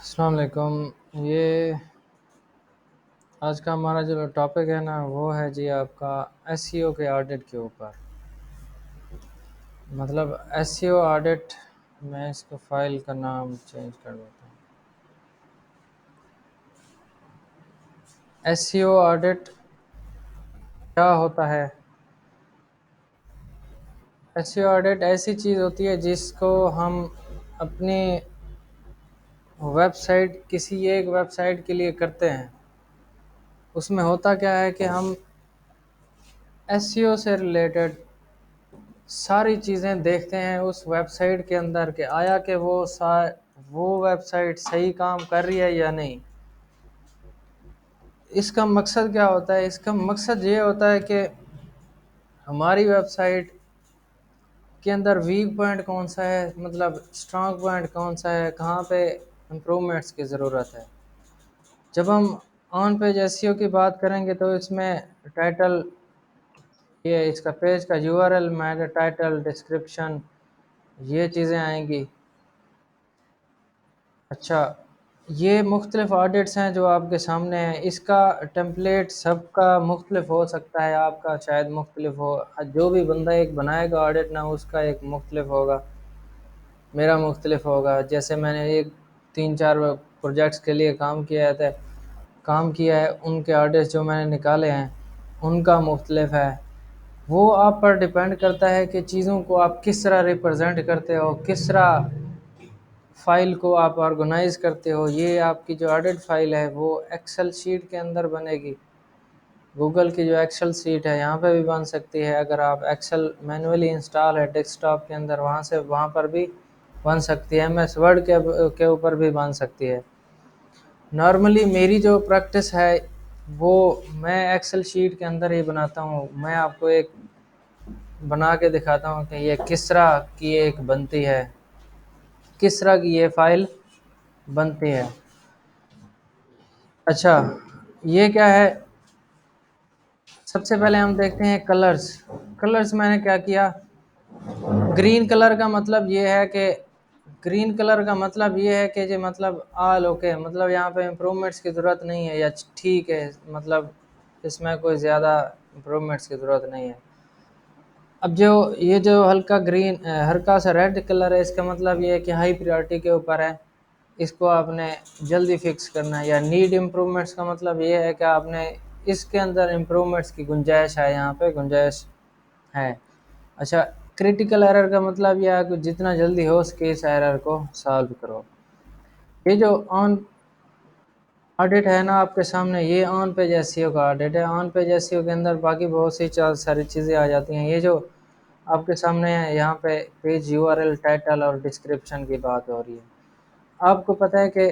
अस्सलाम वालेकुम। ये आज का हमारा जो टॉपिक है ना वो है जी आपका एसईओ के ऑडिट के ऊपर। मतलब एसईओ ऑडिट, मैं इसको फाइल का नाम चेंज कर देता हूँ। एसईओ ऑडिट क्या होता है? एसईओ ऑडिट ऐसी चीज़ होती है जिसको हम अपनी वेबसाइट, किसी एक वेबसाइट के लिए करते हैं। उसमें होता क्या है कि हम एसईओ से रिलेटेड सारी चीज़ें देखते हैं उस वेबसाइट के अंदर के आया कि वो वेबसाइट सही काम कर रही है या नहीं। इसका मकसद क्या होता है? इसका मकसद ये होता है कि हमारी वेबसाइट के अंदर वीक पॉइंट कौन सा है, मतलब स्ट्रांग पॉइंट कौन सा है, कहाँ पे इम्प्रूवमेंट्स की ज़रूरत है। जब हम ऑन पेज एसईओ की बात करेंगे तो इसमें टाइटल, ये इसका पेज का यूआरएल, मेटा टाइटल, डिस्क्रिप्शन, ये चीज़ें आएंगी। अच्छा, ये मुख्तलिफ ऑडिट्स हैं जो आपके सामने हैं। इसका टेम्पलेट सबका मुख्तलिफ हो सकता है, आपका शायद मुख्तलिफ हो। जो भी बंदा एक बनाएगा ऑडिट ना, उसका एक मुख्तलिफ होगा, मेरा मुख्तलिफ होगा। जैसे मैंने एक 3-4 प्रोजेक्ट्स के लिए काम किया है, उनके ऑडिट्स जो मैंने निकाले हैं उनका मुख्तलिफ है। वो आप पर डिपेंड करता है कि चीज़ों को आप किस तरह रिप्रेजेंट करते हो, किस तरह फाइल को आप ऑर्गेनाइज करते हो। ये आपकी जो ऑडिट फाइल है वो एक्सेल शीट के अंदर बनेगी। गूगल की जो एक्सेल शीट है यहाँ पे भी बन सकती है। अगर आप एक्सेल मैन्युअली इंस्टॉल है डेस्कटॉप के अंदर, वहाँ पर भी बन सकती है। एमएस वर्ड के ऊपर भी बन सकती है। नॉर्मली मेरी जो प्रैक्टिस है वो मैं एक्सेल शीट के अंदर ही बनाता हूँ। मैं आपको एक बना के दिखाता हूँ कि ये किस तरह की एक बनती है, किस तरह की ये फाइल बनती है। अच्छा, ये क्या है? सबसे पहले हम देखते हैं कलर्स। कलर्स मैंने क्या किया, ग्रीन कलर का मतलब ये है कि ग्रीन कलर का मतलब ये है कि जो मतलब ऑल ओके, मतलब यहाँ पे इम्प्रूवमेंट्स की ज़रूरत नहीं है या ठीक है, मतलब इसमें कोई ज़्यादा इम्प्रूवमेंट्स की ज़रूरत नहीं है। अब जो ये जो हल्का ग्रीन, हल्का सा रेड कलर है, इसका मतलब ये है कि हाई प्रायोरिटी के ऊपर है, इसको आपने जल्दी फिक्स करना है। या नीड इम्प्रूवमेंट्स का मतलब ये है कि आपने इसके अंदर इम्प्रूवमेंट्स की गुंजाइश है, यहाँ पे गुंजाइश है। अच्छा, क्रिटिकल एरर का मतलब यह है कि जितना जल्दी हो सके इस एरर को सॉल्व करो। ये जो ऑन ऑडिट है ना आपके सामने, ये ऑन पेज एसईओ का ऑडिट है। ऑन पेज एसईओ के अंदर बाकी बहुत सी सारी चीज़ें आ जाती हैं। ये जो आपके सामने है यहाँ पे पेज यूआरएल, टाइटल और डिस्क्रिप्शन की बात हो रही है। आपको पता है कि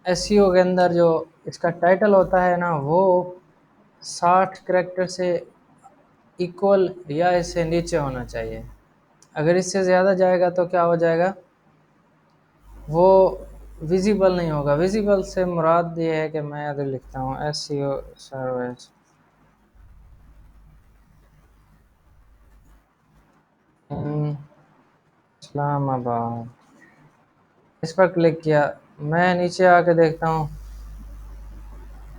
एसईओ के अंदर जो इसका टाइटल होता है ना वो 60 करैक्टर से इक्वल या इससे नीचे होना चाहिए। अगर इससे ज़्यादा जाएगा तो क्या हो जाएगा, वो विजिबल नहीं होगा। विजिबल से मुराद ये है कि मैं अगर लिखता हूँ एसईओ सर्विस इन इस्लामाबाद, इस पर क्लिक किया। मैं नीचे आके देखता हूँ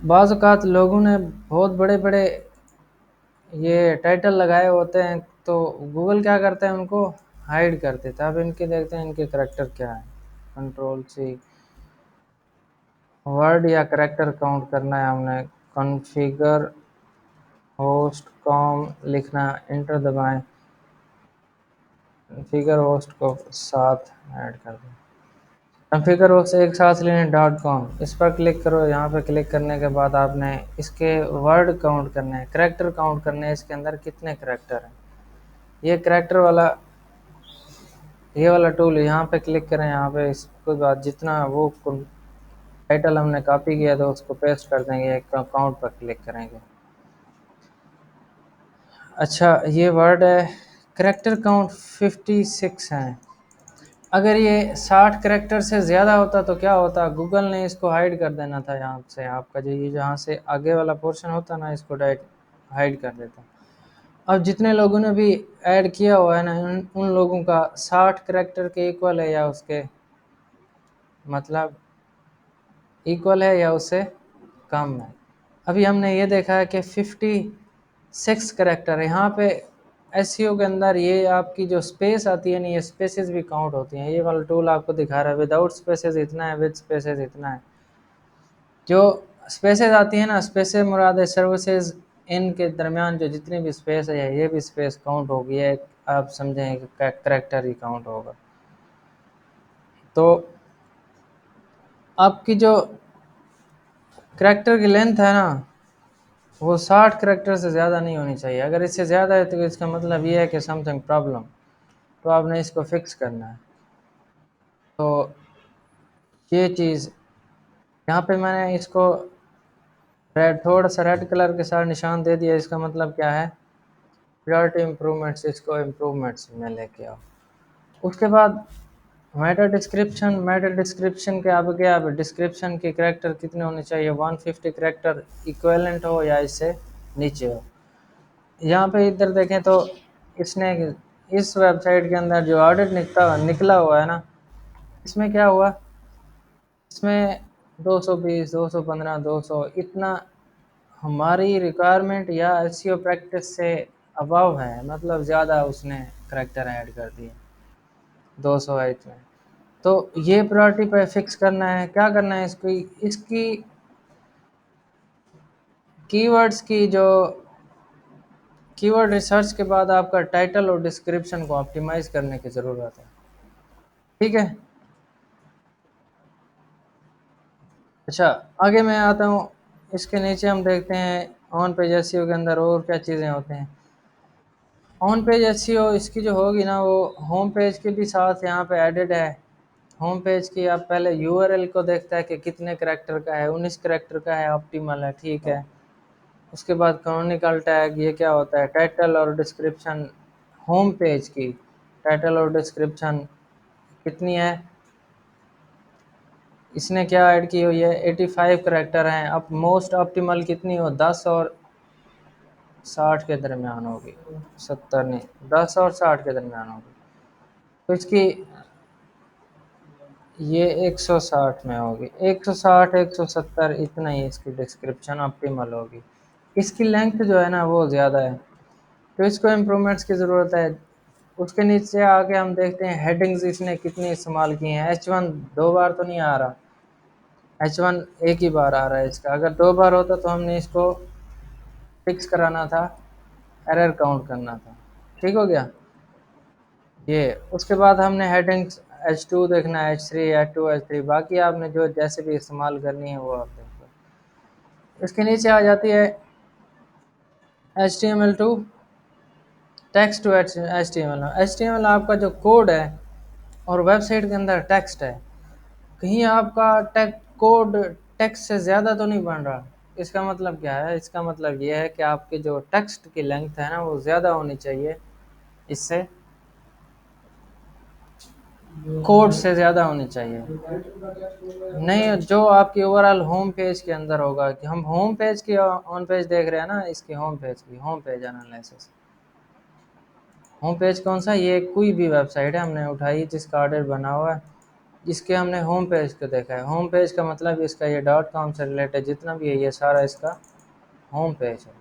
बाज़ औक़ात लोगों ने बहुत बड़े बड़े ये टाइटल लगाए होते हैं, तो गूगल क्या करता है, उनको हाइड कर देता है। अब इनके देखते हैं इनके करैक्टर क्या है। कंट्रोल सी, वर्ड या करैक्टर काउंट करना है हमने। कॉन्फ़िगर होस्ट कॉम लिखना, एंटर दबाएं। कॉन्फ़िगर होस्ट को साथ ऐड कर दें। कॉन्फ़िगर होस्ट एक साथ लेने डॉट कॉम, इस पर क्लिक करो। यहाँ पे क्लिक करने के बाद आपने इसके वर्ड काउंट करने हैं, करैक्टर काउंट करने हैं, इसके अंदर कितने करैक्टर हैं। ये करैक्टर वाला, ये वाला टूल यहाँ पे क्लिक करें। यहाँ पे इसके बाद जितना वो टाइटल हमने कॉपी किया था उसको पेस्ट कर देंगे, काउंट पर क्लिक करेंगे। अच्छा, ये वर्ड है, करैक्टर काउंट 56 हैं। अगर ये 60 करैक्टर से ज़्यादा होता तो क्या होता, गूगल ने इसको हाइड कर देना था। यहाँ से आपका जो ये जहाँ से आगे वाला पोर्शन होता ना, इसको डायरेक्ट हाइड कर देता। अब जितने लोगों ने भी ऐड किया हुआ है ना, उन लोगों का 60 करैक्टर के इक्वल है या उसके मतलब इक्वल है या उससे कम है। अभी हमने ये देखा है कि 56 करेक्टर है यहाँ पे। एसईओ के अंदर ये आपकी जो स्पेस आती है ना, ये स्पेसेस भी काउंट होती हैं। ये वाला टूल आपको दिखा रहा है विदाउट स्पेसेस इतना है, विद स्पेसेस इतना है। जो स्पेसेस आती है ना, स्पेसेस मुराद है सर्विसेज इन के दरमियान जो जितनी भी स्पेस है, ये भी स्पेस काउंट होगी। है आप समझें कि करेक्टर ही काउंट होगा। तो आपकी जो करेक्टर की लेंथ है ना, वो 60 करेक्टर से ज़्यादा नहीं होनी चाहिए। अगर इससे ज़्यादा है तो इसका मतलब ये है कि समथिंग प्रॉब्लम, तो आपने इसको फिक्स करना है। तो ये चीज़ यहाँ पे मैंने इसको रेड, थोड़ा सा रेड कलर के साथ निशान दे दिया। इसका मतलब क्या है, प्रायोरिटी इम्प्रूवमेंट्स, इसको इम्प्रूवमेंट्स में लेके आओ। उसके बाद मेटा डिस्क्रिप्शन के आगे आप डिस्क्रिप्शन के करेक्टर कितने होने चाहिए, 150 करेक्टर इक्विवेलेंट हो या इससे नीचे हो। यहाँ पे इधर देखें तो इसने इस वेबसाइट के अंदर जो ऑडिट निकला हुआ है ना, इसमें क्या हुआ, इसमें 220, 215, 200 इतना हमारी रिक्वायरमेंट या एसईओ प्रैक्टिस से अबव है, मतलब ज़्यादा उसने करेक्टर ऐड कर दिए, 200 है इसमें। तो ये प्रायोरिटी पे फिक्स करना है। क्या करना है, इसकी कीवर्ड्स की जो कीवर्ड रिसर्च के बाद आपका टाइटल और डिस्क्रिप्शन को ऑप्टिमाइज करने की ज़रूरत है। ठीक है। अच्छा, आगे मैं आता हूँ। इसके नीचे हम देखते हैं ऑन पेज एसईओ के अंदर और क्या चीज़ें होते हैं। ऑन पेज एसईओ इसकी जो होगी ना, वो होम पेज के भी साथ यहाँ पे एडेड है। होम पेज की आप पहले यूआरएल को देखता है कि कितने करैक्टर का है, 19 करैक्टर का है, ऑप्टिमल है, ठीक है। उसके बाद कैनोनिकल टैग, ये क्या होता है, टाइटल और डिस्क्रिप्शन होम पेज की टाइटल और डिस्क्रिप्शन कितनी है, इसने क्या ऐड की हुई है, 85 करैक्टर हैं। अब मोस्ट ऑप्टिमल कितनी हो, 10 और 60 के दरमियान होगी, 70 नहीं, 10 और 60 के दरमियान होगी। तो इसकी ये 160 में होगी, 160, 170 इतना ही इसकी डिस्क्रिप्शन ऑप्टिमल होगी। इसकी लेंथ जो है ना वो ज़्यादा है, तो इसको इम्प्रूवमेंट्स की ज़रूरत है। उसके नीचे आके हम देखते हैं हेडिंग्स इसने कितनी इस्तेमाल की हैं। H1 दो बार तो नहीं आ रहा, H1 एक ही बार आ रहा है इसका। अगर दो बार होता तो हमने इसको फिक्स कराना था, एरर काउंट करना था। ठीक हो गया ये। उसके बाद हमने हेडिंग्स H2 देखना है, H3, H2, H3, बाकी आपने जो जैसे भी इस्तेमाल करनी है वो आप देखो। इसके नीचे आ जाती है HTML2 text to HTML। HTML आपका जो कोड है और वेबसाइट के अंदर टेक्स्ट है, कहीं आपका कोड टेक्स्ट से ज़्यादा तो नहीं बन रहा। इसका मतलब क्या है, इसका मतलब ये है कि आपके जो टेक्स्ट की लेंथ है ना वो ज़्यादा होनी चाहिए, इससे कोड से ज़्यादा होनी चाहिए। नहीं, जो आपकी ओवरऑल होम पेज के अंदर होगा, कि हम होम पेज की ऑन पेज देख रहे हैं ना, इसकी होम पेज की home page analysis. Home page कौन सा, ये कोई भी वेबसाइट है हमने उठाई जिसका ऑर्डर बना हुआ है, इसके हमने होम पेज को देखा है। होम पेज का मतलब इसका ये .com से रिलेटेड जितना भी है ये सारा इसका होम पेज है।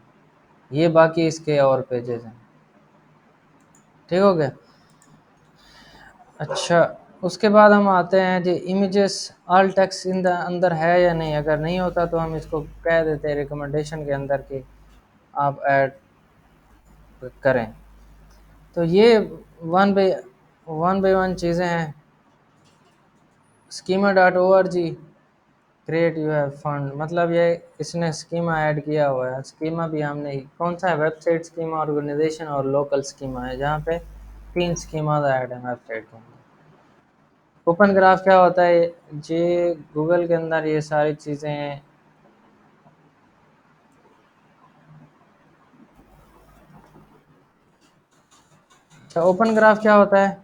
ये बाकी इसके और पेजेस हैं। ठीक हो गया। अच्छा, उसके बाद हम आते हैं जी इमेजेस ऑल टेक्स्ट इन द अंदर है या नहीं। अगर नहीं होता तो हम इसको कह देते हैं रिकमेंडेशन के अंदर कि आप ऐड करें। तो ये वन बाई वन चीज़ें हैं। schema.org create you have fund, मतलब ये इसने स्कीमा ऐड किया हुआ है। स्कीमा भी हमने कौन सा है, वेबसाइट स्कीमा, ऑर्गेनाइजेशन और लोकल स्कीमा है, जहाँ पे 3 स्कीमा ऐड है वेबसाइट के अंदर। ओपन ग्राफ क्या होता है, ये गूगल के अंदर ये सारी चीज़ें। अच्छा, ओपन ग्राफ क्या होता है,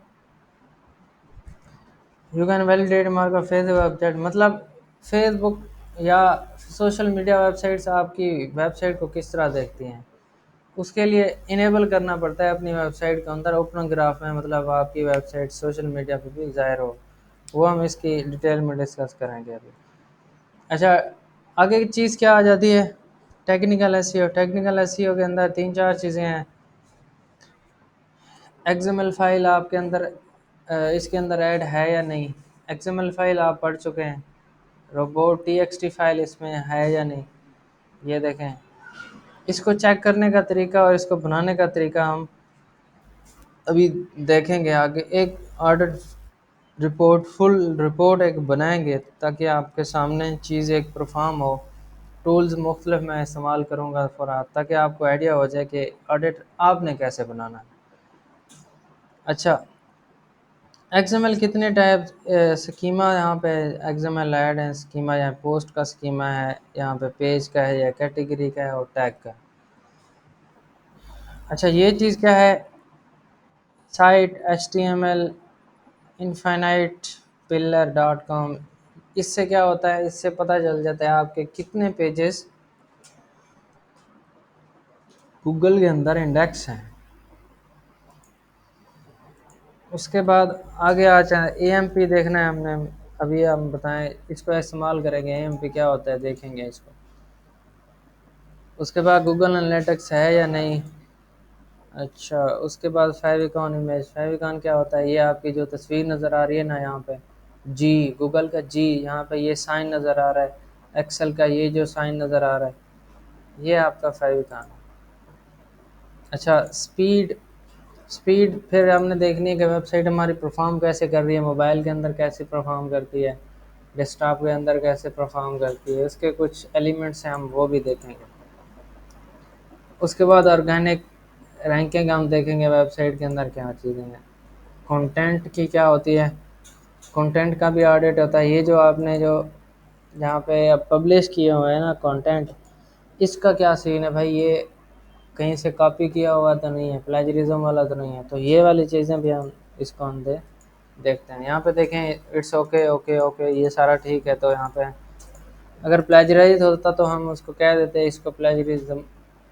you can validate mark Facebook website, मतलब फेसबुक या सोशल मीडिया वेबसाइट्स आपकी वेबसाइट को किस तरह देखती हैं, उसके लिए इनेबल करना पड़ता है अपनी वेबसाइट के अंदर ओपन ग्राफ में, मतलब आपकी वेबसाइट सोशल मीडिया पे भी ज़ाहिर हो। वो हम इसकी डिटेल में डिस्कस करेंगे अभी। अच्छा, आगे की चीज़ क्या आ जाती है? Technical SEO. टेक्निकल एसईओ के अंदर तीन चार चीज़ें हैं। एक्सएमएल फाइल आपके अंदर इसके अंदर ऐड है या नहीं? एक्सएमएल फाइल आप पढ़ चुके हैं। रोबोट टीएक्सटी फाइल इसमें है या नहीं, ये देखें। इसको चेक करने का तरीका और इसको बनाने का तरीका हम अभी देखेंगे आगे। एक ऑडिट रिपोर्ट, फुल रिपोर्ट एक बनाएंगे ताकि आपके सामने चीज़ एक परफॉर्म हो। टूल्स मुख्तलिफ मैं इस्तेमाल करूँगा फॉर आप, ताकि आपको आइडिया हो जाए कि ऑडिट आपने कैसे बनाना है। अच्छा, एक्सएमएल कितने टाइप स्कीमा यहाँ पे एक्सएमएल ऐड है। स्कीमा यहाँ पोस्ट का स्कीमा है, यहाँ पे पेज का है, या कैटेगरी का है और टैग का। अच्छा, ये चीज़ क्या है? Site HTML infinite pillar dot com. इससे क्या होता है? इससे पता चल जाता है आपके कितने पेजेस गूगल के अंदर इंडेक्स हैं। उसके बाद आगे आ जाए, AMP देखना है हमने। अभी हम बताएं, इसको इस्तेमाल करेंगे। AMP क्या होता है देखेंगे इसको। उसके बाद गूगल एनालिटिक्स है या नहीं। अच्छा, उसके बाद फेविकॉन इमेज। फेविकॉन क्या होता है? ये आपकी जो तस्वीर नज़र आ रही है ना यहाँ पे, जी, गूगल का जी, यहाँ पे ये साइन नज़र आ रहा है। एक्सेल का ये जो साइन नज़र आ रहा है, ये आपका फेविकॉन। अच्छा, स्पीड। स्पीड फिर हमने देखनी है कि वेबसाइट हमारी परफॉर्म कैसे कर रही है, मोबाइल के अंदर कैसे परफॉर्म करती है, डेस्कटॉप के अंदर कैसे परफॉर्म करती है। उसके कुछ एलिमेंट्स हैं, हम वो भी देखेंगे। उसके बाद ऑर्गेनिक रैंकिंग हम देखेंगे, वेबसाइट के अंदर क्या चीज़ें हैं। कंटेंट की क्या होती है? कंटेंट का भी ऑडिट होता है। ये जो आपने जो जहाँ पे अब पब्लिश किए हुए हैं ना कंटेंट, इसका क्या सीन है भाई? ये कहीं से कॉपी किया हुआ तो नहीं है, प्लेजरिज्म वाला तो नहीं है? तो ये वाली चीज़ें भी हम इसको हम देखते हैं। यहाँ पे देखें, इट्स ओके ओके ओके, ये सारा ठीक है। तो यहाँ पे अगर प्लेजराइज होता तो हम उसको कह देते, इसको प्लेजरिज्म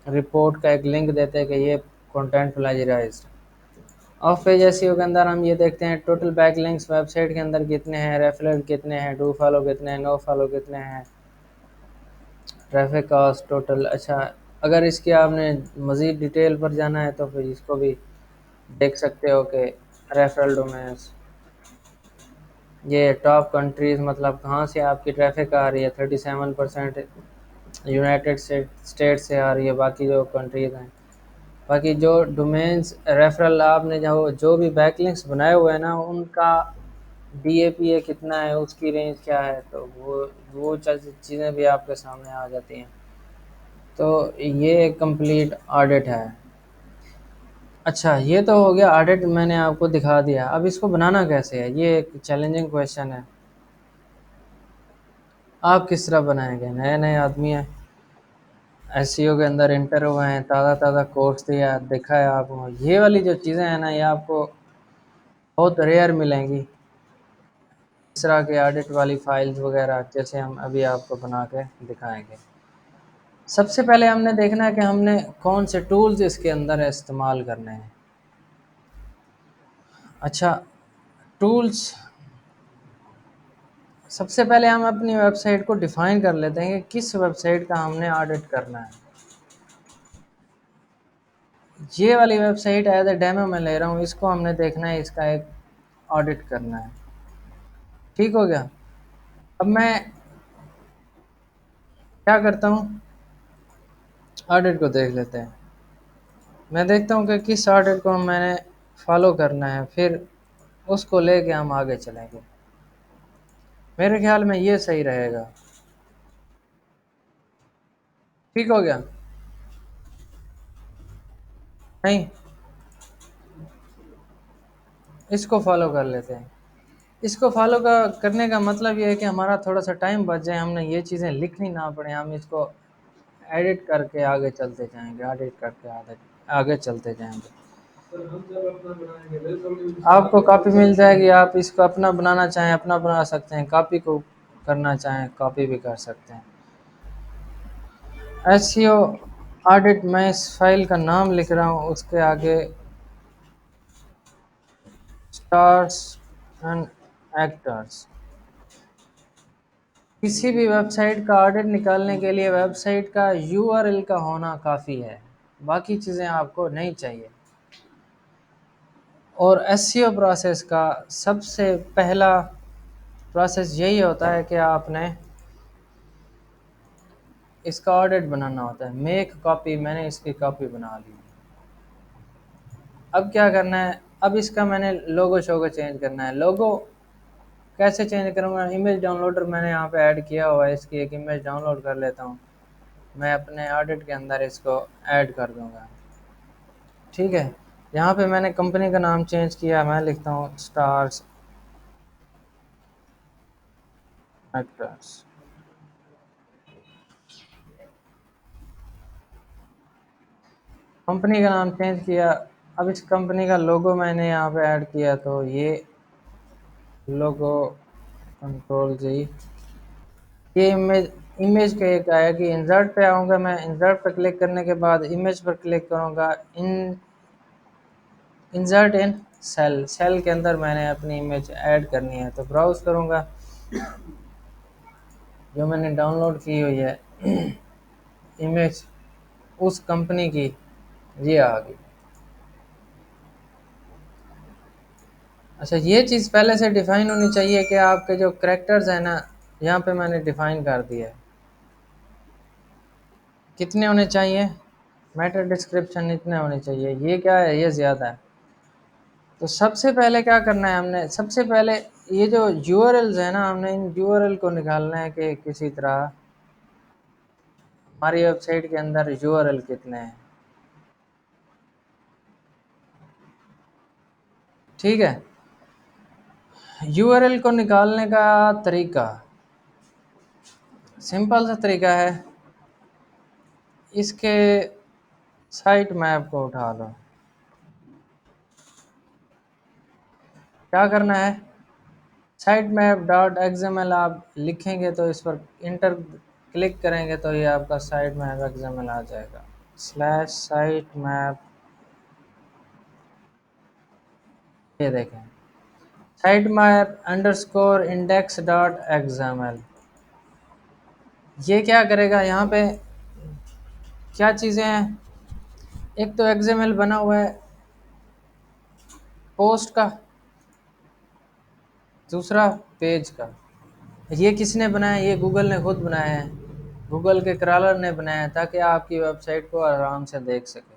रिपोर्ट का एक लिंक देते हैं कि ये कंटेंट प्लेजराइज्ड। ऑफ पेज एसईओ के अंदर हम ये देखते हैं, टोटल बैकलिंक्स वेबसाइट के अंदर कितने हैं, रेफरल कितने हैं, डू फॉलो कितने हैं, नो फॉलो कितने हैं, ट्रैफिक कॉस्ट टोटल। अच्छा, अगर इसकी आपने मज़ीद डिटेल पर जाना है तो फिर इसको भी देख सकते हो कि रेफरल डोमेन्स, ये टॉप कंट्रीज़, मतलब कहाँ से आपकी ट्रैफिक आ रही है। 37% यूनाइटेड स्टेट से आ रही है। बाकी जो कंट्रीज़ हैं, बाकी जो डोमेन्स रेफरल आपने जो जो भी बैकलिंक्स बनाए हुए हैं ना, उनका DAPA कितना है, उसकी रेंज क्या है, तो वो चीज़ें भी आपके सामने आ जाती हैं। तो ये एक कंप्लीट ऑडिट है। अच्छा, ये तो हो गया ऑडिट, मैंने आपको दिखा दिया। अब इसको बनाना कैसे है, ये एक चैलेंजिंग क्वेश्चन है। आप किस तरह बनाएंगे? नए नए आदमी हैं, SEO के अंदर इंटर हुए हैं, ताज़ा ताज़ा कोर्स दिया देखा है आपको। ये वाली जो चीज़ें हैं ना, ये आपको बहुत रेयर मिलेंगी। इस तरह के ऑडिट वाली फाइल्स वगैरह, जैसे हम अभी आपको बना के दिखाएंगे। सबसे पहले हमने देखना है कि हमने कौन से टूल्स इसके अंदर इस्तेमाल करने हैं। अच्छा, टूल्स, सबसे पहले हम अपनी वेबसाइट को डिफ़ाइन कर लेते हैं कि किस वेबसाइट का हमने ऑडिट करना है। ये वाली वेबसाइट एज ए डेमो मैं ले रहा हूँ, इसको हमने देखना है, इसका एक ऑडिट करना है। ठीक हो गया। अब मैं क्या करता हूँ, ऑडिट को देख लेते हैं। मैं देखता हूँ कि किस ऑडिट को मैंने फॉलो करना है, फिर उसको लेके हम आगे चलेंगे। मेरे ख्याल में ये सही रहेगा। ठीक हो गया? नहीं, इसको फॉलो कर लेते हैं। इसको फॉलो करने का मतलब ये है कि हमारा थोड़ा सा टाइम बच जाए, हमने ये चीज़ें लिखनी ना पड़े, हम इसको एडिट करके आगे चलते जाएंगे, एडिट करके आगे आगे चलते जाएंगे। आपको कॉपी मिल जाएगी, आप इसको अपना बनाना चाहें अपना बना सकते हैं, कॉपी को करना चाहें कॉपी भी कर सकते हैं। SEO ऑडिट, मैं इस फाइल का नाम लिख रहा हूँ, उसके आगे स्टार्स एंड एक्टर्स। किसी भी वेबसाइट का ऑडिट निकालने के लिए वेबसाइट का यूआरएल का होना काफ़ी है, बाकी चीज़ें आपको नहीं चाहिए। और एसईओ प्रोसेस का सबसे पहला प्रोसेस यही होता है कि आपने इसका ऑडिट बनाना होता है। मेक कॉपी, मैंने इसकी कॉपी बना ली। अब क्या करना है, अब इसका मैंने लोगो शोगो चेंज करना है। लोगो कैसे चेंज करूँगा, इमेज डाउनलोडर मैंने यहाँ पे ऐड किया हुआ है, इसकी एक इमेज डाउनलोड कर लेता हूँ। मैं अपने ऑडिट के अंदर इसको ऐड कर दूँगा। ठीक है, यहाँ पे मैंने कंपनी का नाम चेंज किया, मैं लिखता हूँ स्टार्स एक्टर्स। कंपनी का नाम चेंज किया। अब इस कंपनी का लोगो मैंने यहाँ पे ऐड किया, तो ये लोगो कंट्रोल जी, ये इमेज, इमेज का एक आया कि इंसर्ट पे आऊँगा मैं। इंसर्ट पर क्लिक करने के बाद इमेज पर क्लिक करूँगा। इंसर्ट इन सेल, सेल के अंदर मैंने अपनी इमेज ऐड करनी है, तो ब्राउज करूँगा। जो मैंने डाउनलोड की हुई है इमेज उस कंपनी की, ये आ गई। अच्छा, ये चीज़ पहले से डिफ़ाइन होनी चाहिए कि आपके जो करैक्टर्स हैं ना, यहाँ पे मैंने डिफ़ाइन कर दिया है। कितने होने चाहिए, मैटर डिस्क्रिप्शन इतने होने चाहिए। ये क्या है, ये ज़्यादा है। तो सबसे पहले क्या करना है हमने, सबसे पहले ये जो यूआरएल्स है ना, हमने इन यूआरएल को निकालना है कि किसी तरह हमारी वेबसाइट के अंदर यूआरएल कितने हैं। ठीक है, यूआरएल को निकालने का तरीका सिंपल सा तरीका है, इसके साइट मैप को उठा लो। क्या करना है, साइट मैप डॉट एक्सएमएल आप लिखेंगे तो इस पर इंटर क्लिक करेंगे तो ये आपका साइट मैप एक्सएमएल आ जाएगा। स्लैश साइट मैप, ये देखें, site map underscore index dot XML. ये क्या करेगा, यहाँ पे क्या चीज़ें हैं, एक तो एक्सएमएल बना हुआ है पोस्ट का, दूसरा पेज का। ये किसने बनाया, ये गूगल ने खुद बनाया है, गूगल के क्रॉलर ने बनाया है, ताकि आपकी वेबसाइट को आराम से देख सके।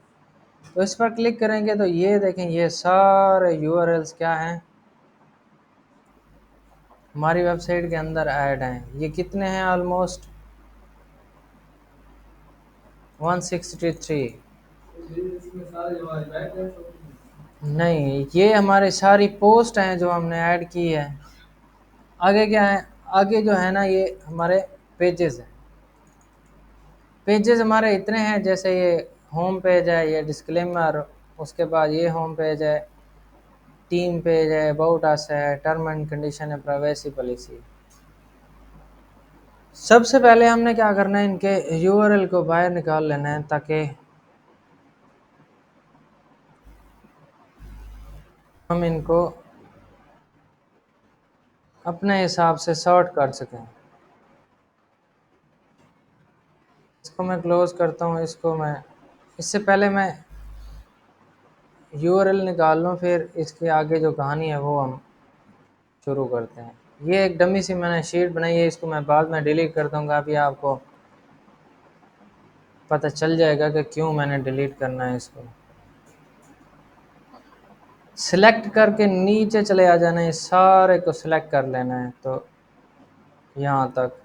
तो इस पर क्लिक करेंगे तो ये देखें, ये सारे यूआरएल्स क्या हैं, हमारी वेबसाइट के अंदर ऐड हैं। ये कितने हैं, ऑलमोस्ट 163। नहीं, ये हमारी सारी पोस्ट हैं जो हमने ऐड की है। आगे क्या है, आगे जो है ना, ये हमारे पेजेस हैं। पेजेस हमारे इतने हैं, जैसे ये होम पेज है, ये डिस्क्लेमर, उसके बाद ये होम पेज है, टीम पेज है, अबाउट अस है, टर्म एंड कंडीशन है, प्राइवेसी पॉलिसी। सबसे पहले हमने क्या करना है, इनके यूआरएल को बाहर निकाल लेना है, ताकि हम इनको अपने हिसाब से सॉर्ट कर सकें। इसको मैं क्लोज करता हूँ, इसको मैं, इससे पहले मैं यूआरएल निकाल लूँ, फिर इसके आगे जो कहानी है वो हम शुरू करते हैं। ये एक डमी सी मैंने शीट बनाई है, इसको मैं बाद में डिलीट कर दूँगा। अभी आपको पता चल जाएगा कि क्यों मैंने डिलीट करना है। इसको सिलेक्ट करके नीचे चले आ जाना है, सारे को सिलेक्ट कर लेना है, तो यहाँ तक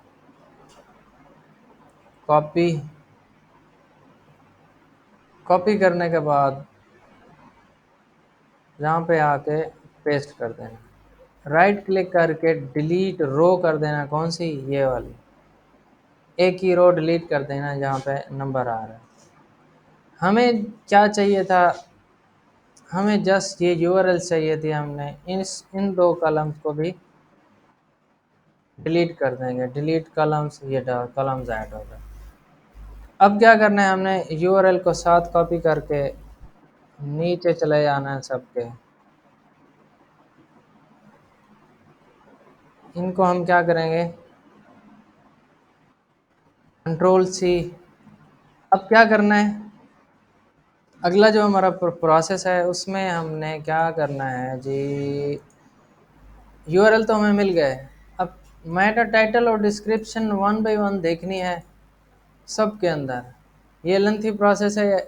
कॉपी, कॉपी करने के बाद यहाँ पे आके पेस्ट कर देना। राइट क्लिक करके डिलीट रो कर देना, कौन सी, ये वाली, एक ही रो डिलीट कर देना जहाँ पे नंबर आ रहा है। हमें क्या चाहिए था, हमें जस्ट ये यूआरएल चाहिए थी, हमने इन दो कॉलम्स को भी डिलीट कर देंगे। डिलीट कॉलम्स, ये कॉलम्स ऐड हो गए। अब क्या करना है, हमने यूआरएल को साथ कॉपी करके नीचे चले जाना है सबके। इनको हम क्या करेंगे, कंट्रोल सी। अब क्या करना है, अगला जो हमारा प्रोसेस है उसमें हमने क्या करना है जी, यूआरएल तो हमें मिल गए। अब मेटा टाइटल और डिस्क्रिप्शन वन बाय वन देखनी है सब के अंदर। ये लेंथी प्रोसेस है,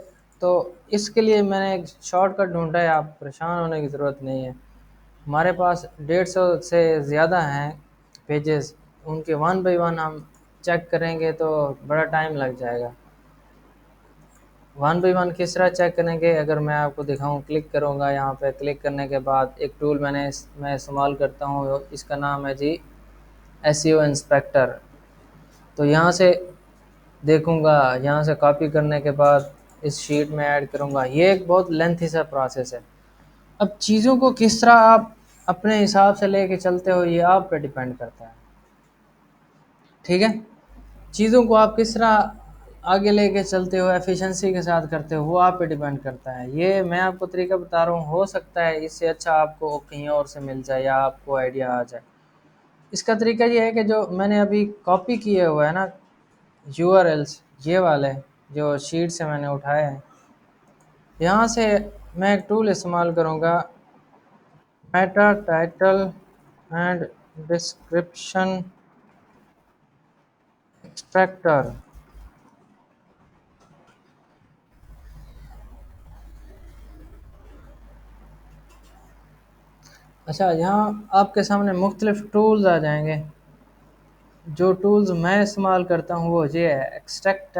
तो इसके लिए मैंने एक शॉर्टकट ढूंढा है, आप परेशान होने की ज़रूरत नहीं है। हमारे पास 150 से ज़्यादा हैं पेजेस, उनके वन बाय वन हम चेक करेंगे तो बड़ा टाइम लग जाएगा। वन बाई वन किस तरह चेक करेंगे, अगर मैं आपको दिखाऊं, क्लिक करूंगा यहाँ पे, क्लिक करने के बाद एक टूल मैं इस्तेमाल करता हूँ, इसका नाम है जी एसईओ इंस्पेक्टर। तो यहाँ से देखूंगा, यहाँ से कॉपी करने के बाद इस शीट में ऐड करूंगा। ये एक बहुत लेंथी सा प्रोसेस है। अब चीज़ों को किस तरह आप अपने हिसाब से लेके चलते हो ये आप पे डिपेंड करता है, ठीक है। चीज़ों को आप किस तरह आगे लेके चलते हो, एफिशिएंसी के साथ करते हो, वो आप पे डिपेंड करता है। ये मैं आपको तरीका बता रहा हूँ, हो सकता है इससे अच्छा आपको कहीं और से मिल जाए या आपको आइडिया आ जाए। इसका तरीका ये है कि जो मैंने अभी कॉपी किए हुए है ना यूआरएल्स, ये वाले जो शीट से मैंने उठाए हैं, यहाँ से मैं एक टूल इस्तेमाल करूँगा, Meta title and description extractor. अच्छा, यहाँ आपके सामने मुख्तलिफ टूल्स आ जाएंगे। जो टूल्स मैं इस्तेमाल करता हूँ वो ये है, extract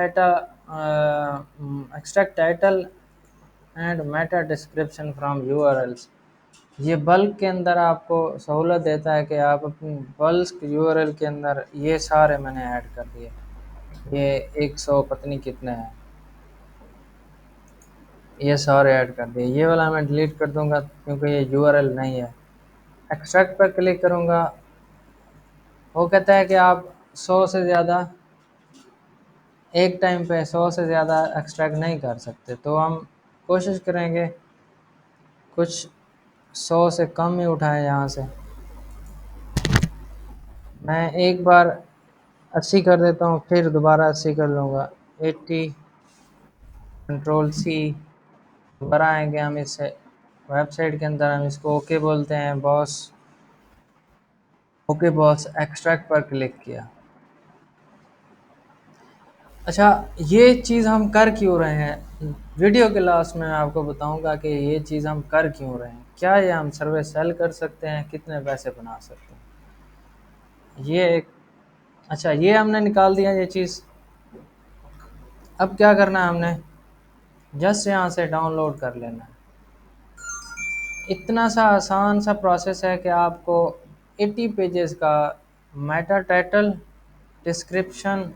title and Meta description from URLs. ये बल्क के अंदर आपको सहूलत देता है कि आप अपनी बल्क यूआरएल के अंदर ये सारे मैंने ऐड कर दिए। ये 100 पता नहीं कितने हैं, ये सारे ऐड कर दिए। ये वाला मैं डिलीट कर दूंगा क्योंकि ये यूआरएल नहीं है। एक्सट्रैक्ट पर क्लिक करूँगा, वो कहता है कि आप 100 से ज़्यादा एक टाइम पे 100 से ज़्यादा एक्सट्रैक्ट नहीं कर सकते, तो हम कोशिश करेंगे कुछ 100 से कम ही उठाएं। यहाँ से मैं एक बार 80 कर देता हूँ, फिर दोबारा 80 कर लूँगा, 80, कंट्रोल सी। दोबारा आएंगे हम इस वेबसाइट के अंदर, हम इसको ओके बोलते हैं बॉस। ओके बॉस, एक्सट्रैक्ट पर क्लिक किया। अच्छा, ये चीज़ हम कर क्यों रहे हैं, वीडियो के लास्ट में मैं आपको बताऊंगा कि ये चीज़ हम कर क्यों रहे हैं, क्या ये हम सर्विस सेल कर सकते हैं, कितने पैसे बना सकते हैं, ये एक। अच्छा, ये हमने निकाल दिया ये चीज़। अब क्या करना है हमने, जस्ट यहाँ से डाउनलोड कर लेना है। इतना सा आसान सा प्रोसेस है कि आपको 80 पेजेस का मेटा टाइटल, डिस्क्रिप्शन,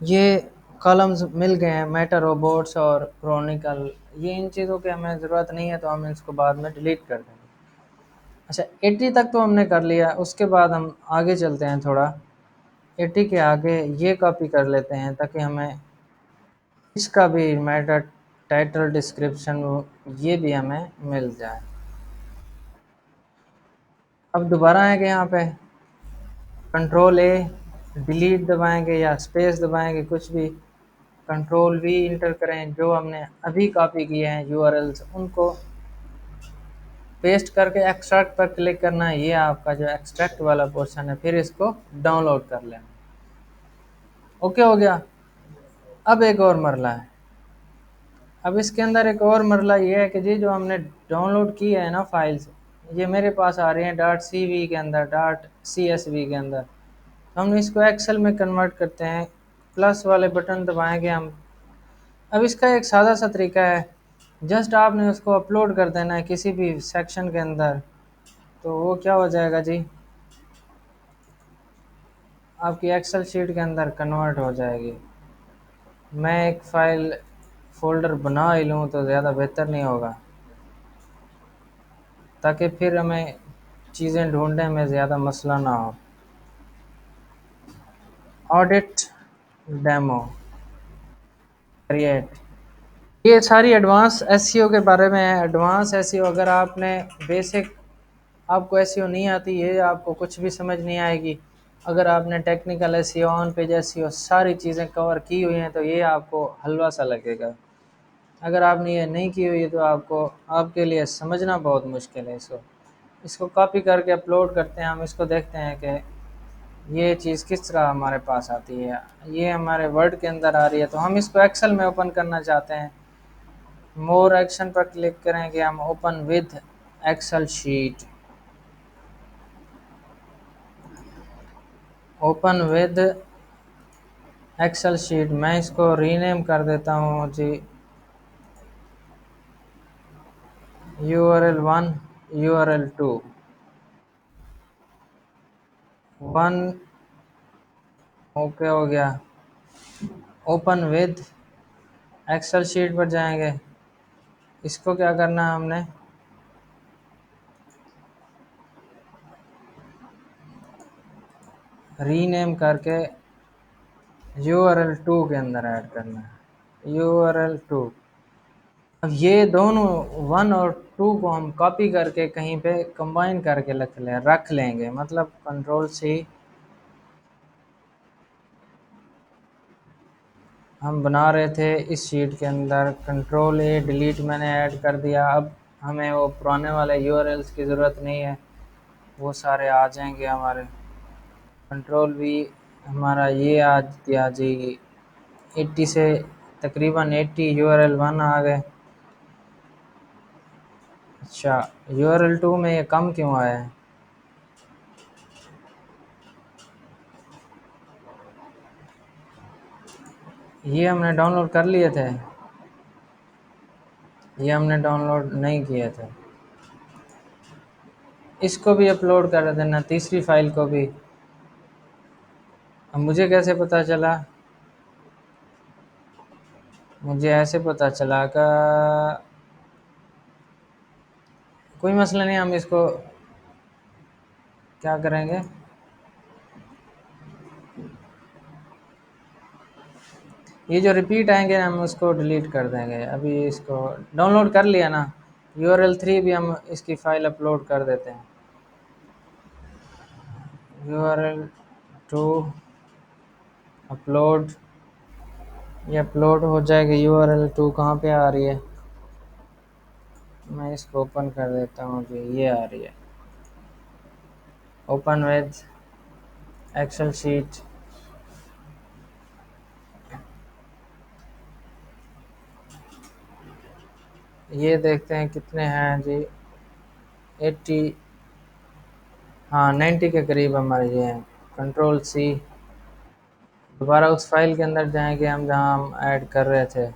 ये कॉलम्स मिल गए हैं, मेटा रोबोट्स और क्रॉनिकल। ये इन चीज़ों की हमें ज़रूरत नहीं है, तो हम इसको बाद में डिलीट कर देंगे। अच्छा, 80 तक तो हमने कर लिया, उसके बाद हम आगे चलते हैं थोड़ा। 80 के आगे ये कॉपी कर लेते हैं ताकि हमें इसका भी मेटा टाइटल डिस्क्रिप्शन ये भी हमें मिल जाए। अब दोबारा आएंगे यहाँ पे, कंट्रोल ए डिलीट दबाएंगे या स्पेस दबाएंगे, कुछ भी। कंट्रोल वी इंटर करें, जो हमने अभी कॉपी किए हैं यूआरएल्स उनको पेस्ट करके एक्सट्रैक्ट पर क्लिक करना है। ये आपका जो एक्सट्रैक्ट वाला पोर्शन है, फिर इसको डाउनलोड कर लेना। ओके हो गया। अब एक और मरला है। अब इसके अंदर एक और मरला ये है कि जी जो हमने डाउनलोड की है ना फाइल्स, ये मेरे पास आ रही हैं डॉट सी वी के अंदर, डॉट सी एस वी के अंदर। तो हम इसको एक्सेल में कन्वर्ट करते हैं, प्लस वाले बटन दबाएंगे हम। अब इसका एक सादा सा तरीका है, जस्ट आपने उसको अपलोड कर देना है किसी भी सेक्शन के अंदर, तो वो क्या हो जाएगा जी, आपकी एक्सेल शीट के अंदर कन्वर्ट हो जाएगी। मैं एक फ़ाइल फ़ोल्डर बना ही लूँ तो ज़्यादा बेहतर नहीं होगा, ताकि फिर हमें चीज़ें ढूंढने में ज़्यादा मसला ना हो। ऑडिट डेमो क्रिएट, ये सारी एडवांस एसईओ के बारे में है। एडवांस एसईओ, अगर आपने बेसिक आपको एसईओ नहीं आती है, आपको कुछ भी समझ नहीं आएगी। अगर आपने technical SEO, on page SEO सारी चीज़ें कवर की हुई हैं तो ये आपको हलवा सा लगेगा। अगर आपने ये नहीं की हुई है तो आपको, आपके लिए समझना बहुत मुश्किल है इसको। इसको कॉपी करके अपलोड करते हैं हम, इसको देखते हैं कि ये चीज़ किस तरह हमारे पास आती है। ये हमारे वर्ड के अंदर आ रही है, तो हम इसको एक्सेल में ओपन करना चाहते हैं। मोर एक्शन पर क्लिक करेंगे हम, open with Excel sheet, open with Excel sheet. मैं इसको रीनेम कर देता हूँ जी, URL1, URL2, वन, ओके हो गया। ओपन विद एक्सेल शीट पर जाएंगे, इसको क्या करना है हमने, रीनेम करके URL2 के अंदर ऐड करना है, URL2। अब ये दोनों 1 और 2 को हम कॉपी करके कहीं पे कंबाइन करके रख लेंगे, मतलब कंट्रोल सी। हम बना रहे थे इस शीट के अंदर, कंट्रोल ए डिलीट मैंने ऐड कर दिया। अब हमें वो पुराने वाले यूआरएल्स की ज़रूरत नहीं है, वो सारे आ जाएंगे हमारे। कंट्रोल वी, हमारा ये आ गया जी, 80 से तकरीबन 80 URL1 आ गए। अच्छा, URL2 में ये कम क्यों आया है? ये हमने डाउनलोड कर लिए थे, ये हमने डाउनलोड नहीं किए थे। इसको भी अपलोड कर देना, तीसरी फाइल को भी। अब मुझे कैसे पता चला? मुझे ऐसे पता चला कि कोई मसला नहीं, हम इसको क्या करेंगे, ये जो रिपीट आएंगे हम उसको डिलीट कर देंगे। अभी इसको डाउनलोड कर लिया ना, URL3 भी हम इसकी फाइल अपलोड कर देते हैं। URL2 अपलोड, ये अपलोड हो जाएगी। URL2 कहाँ पे आ रही है, मैं इसको ओपन कर देता हूँ जी, ये आ रही है, ओपन विद एक्सेल शीट। ये देखते हैं कितने हैं जी, 80, हाँ 90 के करीब हमारे ये हैं। कंट्रोल सी, दोबारा उस फाइल के अंदर जाएंगे हम जहाँ हम ऐड कर रहे थे।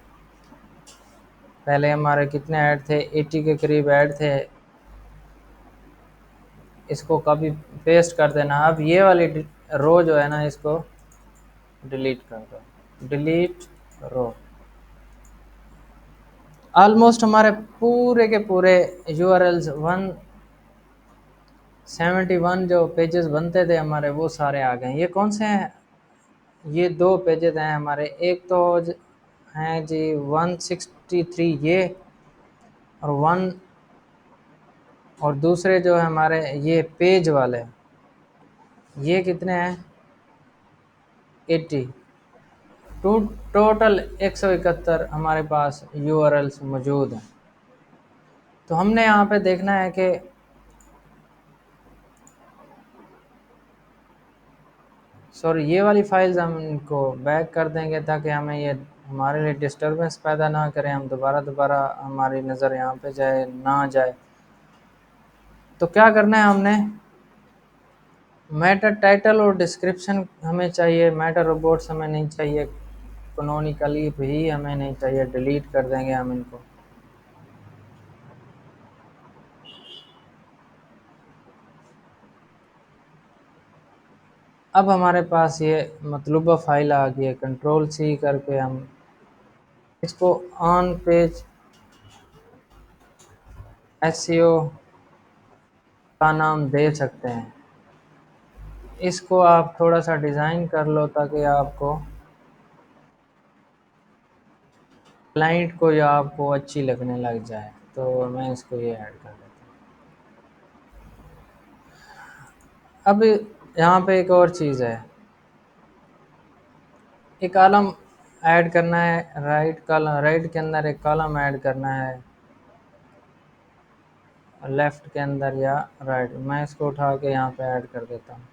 पहले हमारे कितने ऐड थे, 80 के करीब ऐड थे। इसको कॉपी पेस्ट कर देना। अब ये वाली रो जो है ना, इसको डिलीट कर दो, डिलीट रो। ऑलमोस्ट हमारे पूरे के पूरे URLs 171 जो पेजेस बनते थे हमारे, वो सारे आ गए। ये कौन से हैं? ये दो पेजेस हैं हमारे, एक तो हैं जी 163 ये, और वन, और दूसरे जो है हमारे ये पेज वाले, ये कितने हैं, 80। टू टोटल 171 हमारे पास URLs मौजूद हैं। तो हमने यहाँ पे देखना है कि सॉरी, ये वाली फाइल्स हम इनको बैक कर देंगे ताकि हमें ये हमारे लिए डिस्टरबेंस पैदा ना करें, हम दोबारा दोबारा हमारी नज़र यहाँ पे जाए ना जाए। तो क्या करना है हमने, मैटर टाइटल और डिस्क्रिप्शन हमें चाहिए, मैटर रोबोट्स हमें नहीं चाहिए, कैनोनिकली भी हमें नहीं चाहिए, डिलीट कर देंगे हम इनको। अब हमारे पास ये मतलूबा फाइल आ गई है, कंट्रोल सी करके हम इसको ऑन पेज एसईओ का नाम दे सकते हैं। इसको आप थोड़ा सा डिज़ाइन कर लो ताकि आपको क्लाइंट को या आपको अच्छी लगने लग जाए। तो मैं इसको ये ऐड कर देता हूँ। अब यहाँ पे एक और चीज़ है, एक कॉलम ऐड करना है, राइट कॉलम, राइट के अंदर एक कॉलम ऐड करना है, लेफ्ट के अंदर या राइट। मैं इसको उठा के यहाँ पे ऐड कर देता हूँ,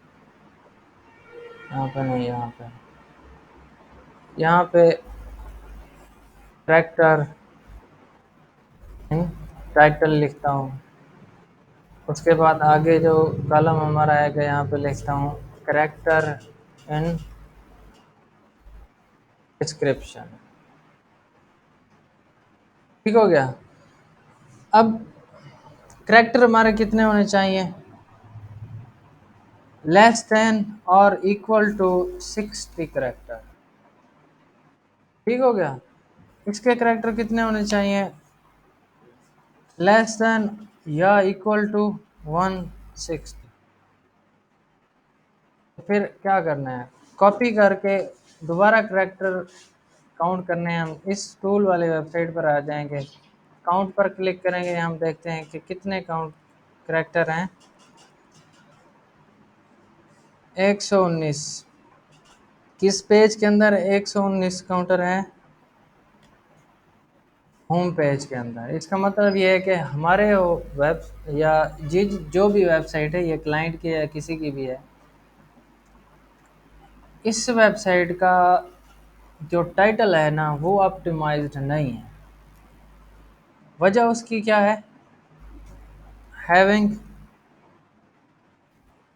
यहाँ पे नहीं, यहाँ पे ट्रैक्टर टाइटल लिखता हूँ। उसके बाद आगे जो कॉलम हमारा आएगा यहाँ पे लिखता हूँ करेक्टर इन डिस्क्रिप्शन। ठीक हो गया। अब करेक्टर हमारे कितने होने चाहिए? लेस देन और इक्वल टू 60 करेक्टर। ठीक हो गया। इसके करेक्टर कितने होने चाहिए? लेस देन या इक्वल टू 160। फिर क्या करना है, कॉपी करके दोबारा करेक्टर काउंट करने हैं। हम इस टूल वाले वेबसाइट पर आ जाएंगे, काउंट पर क्लिक करेंगे, हम देखते हैं कि कितने काउंट करेक्टर हैं। 119। किस पेज के अंदर 119 काउंटर हैं? होम पेज के अंदर। इसका मतलब ये है कि हमारे वेब या जो भी वेबसाइट है, ये क्लाइंट की है किसी की भी है, इस वेबसाइट का जो टाइटल है ना वो ऑप्टिमाइज्ड नहीं है। वजह उसकी क्या है? हैविंग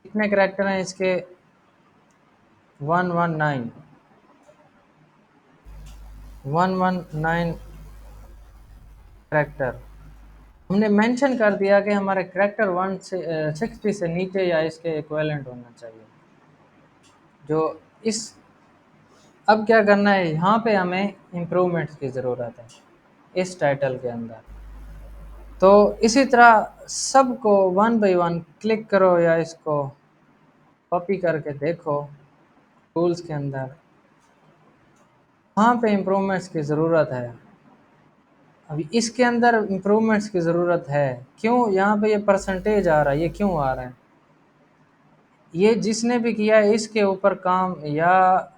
कितने करेक्टर हैं इसके? 119 119 करेक्टर। हमने मेंशन कर दिया कि हमारे करेक्टर 160 से नीचे या इसके इक्विवेलेंट होना चाहिए। जो इस अब क्या करना है, यहाँ पे हमें इम्प्रूवमेंट्स की ज़रूरत है इस टाइटल के अंदर। तो इसी तरह सबको वन बाय वन क्लिक करो या इसको कॉपी करके देखो टूल्स के अंदर, वहाँ पे इम्प्रूवमेंट्स की ज़रूरत है। अभी इसके अंदर इम्प्रूवमेंट्स की ज़रूरत है। क्यों यहाँ पे ये परसेंटेज आ रहा है, ये क्यों आ रहा है? ये जिसने भी किया है इसके ऊपर काम, या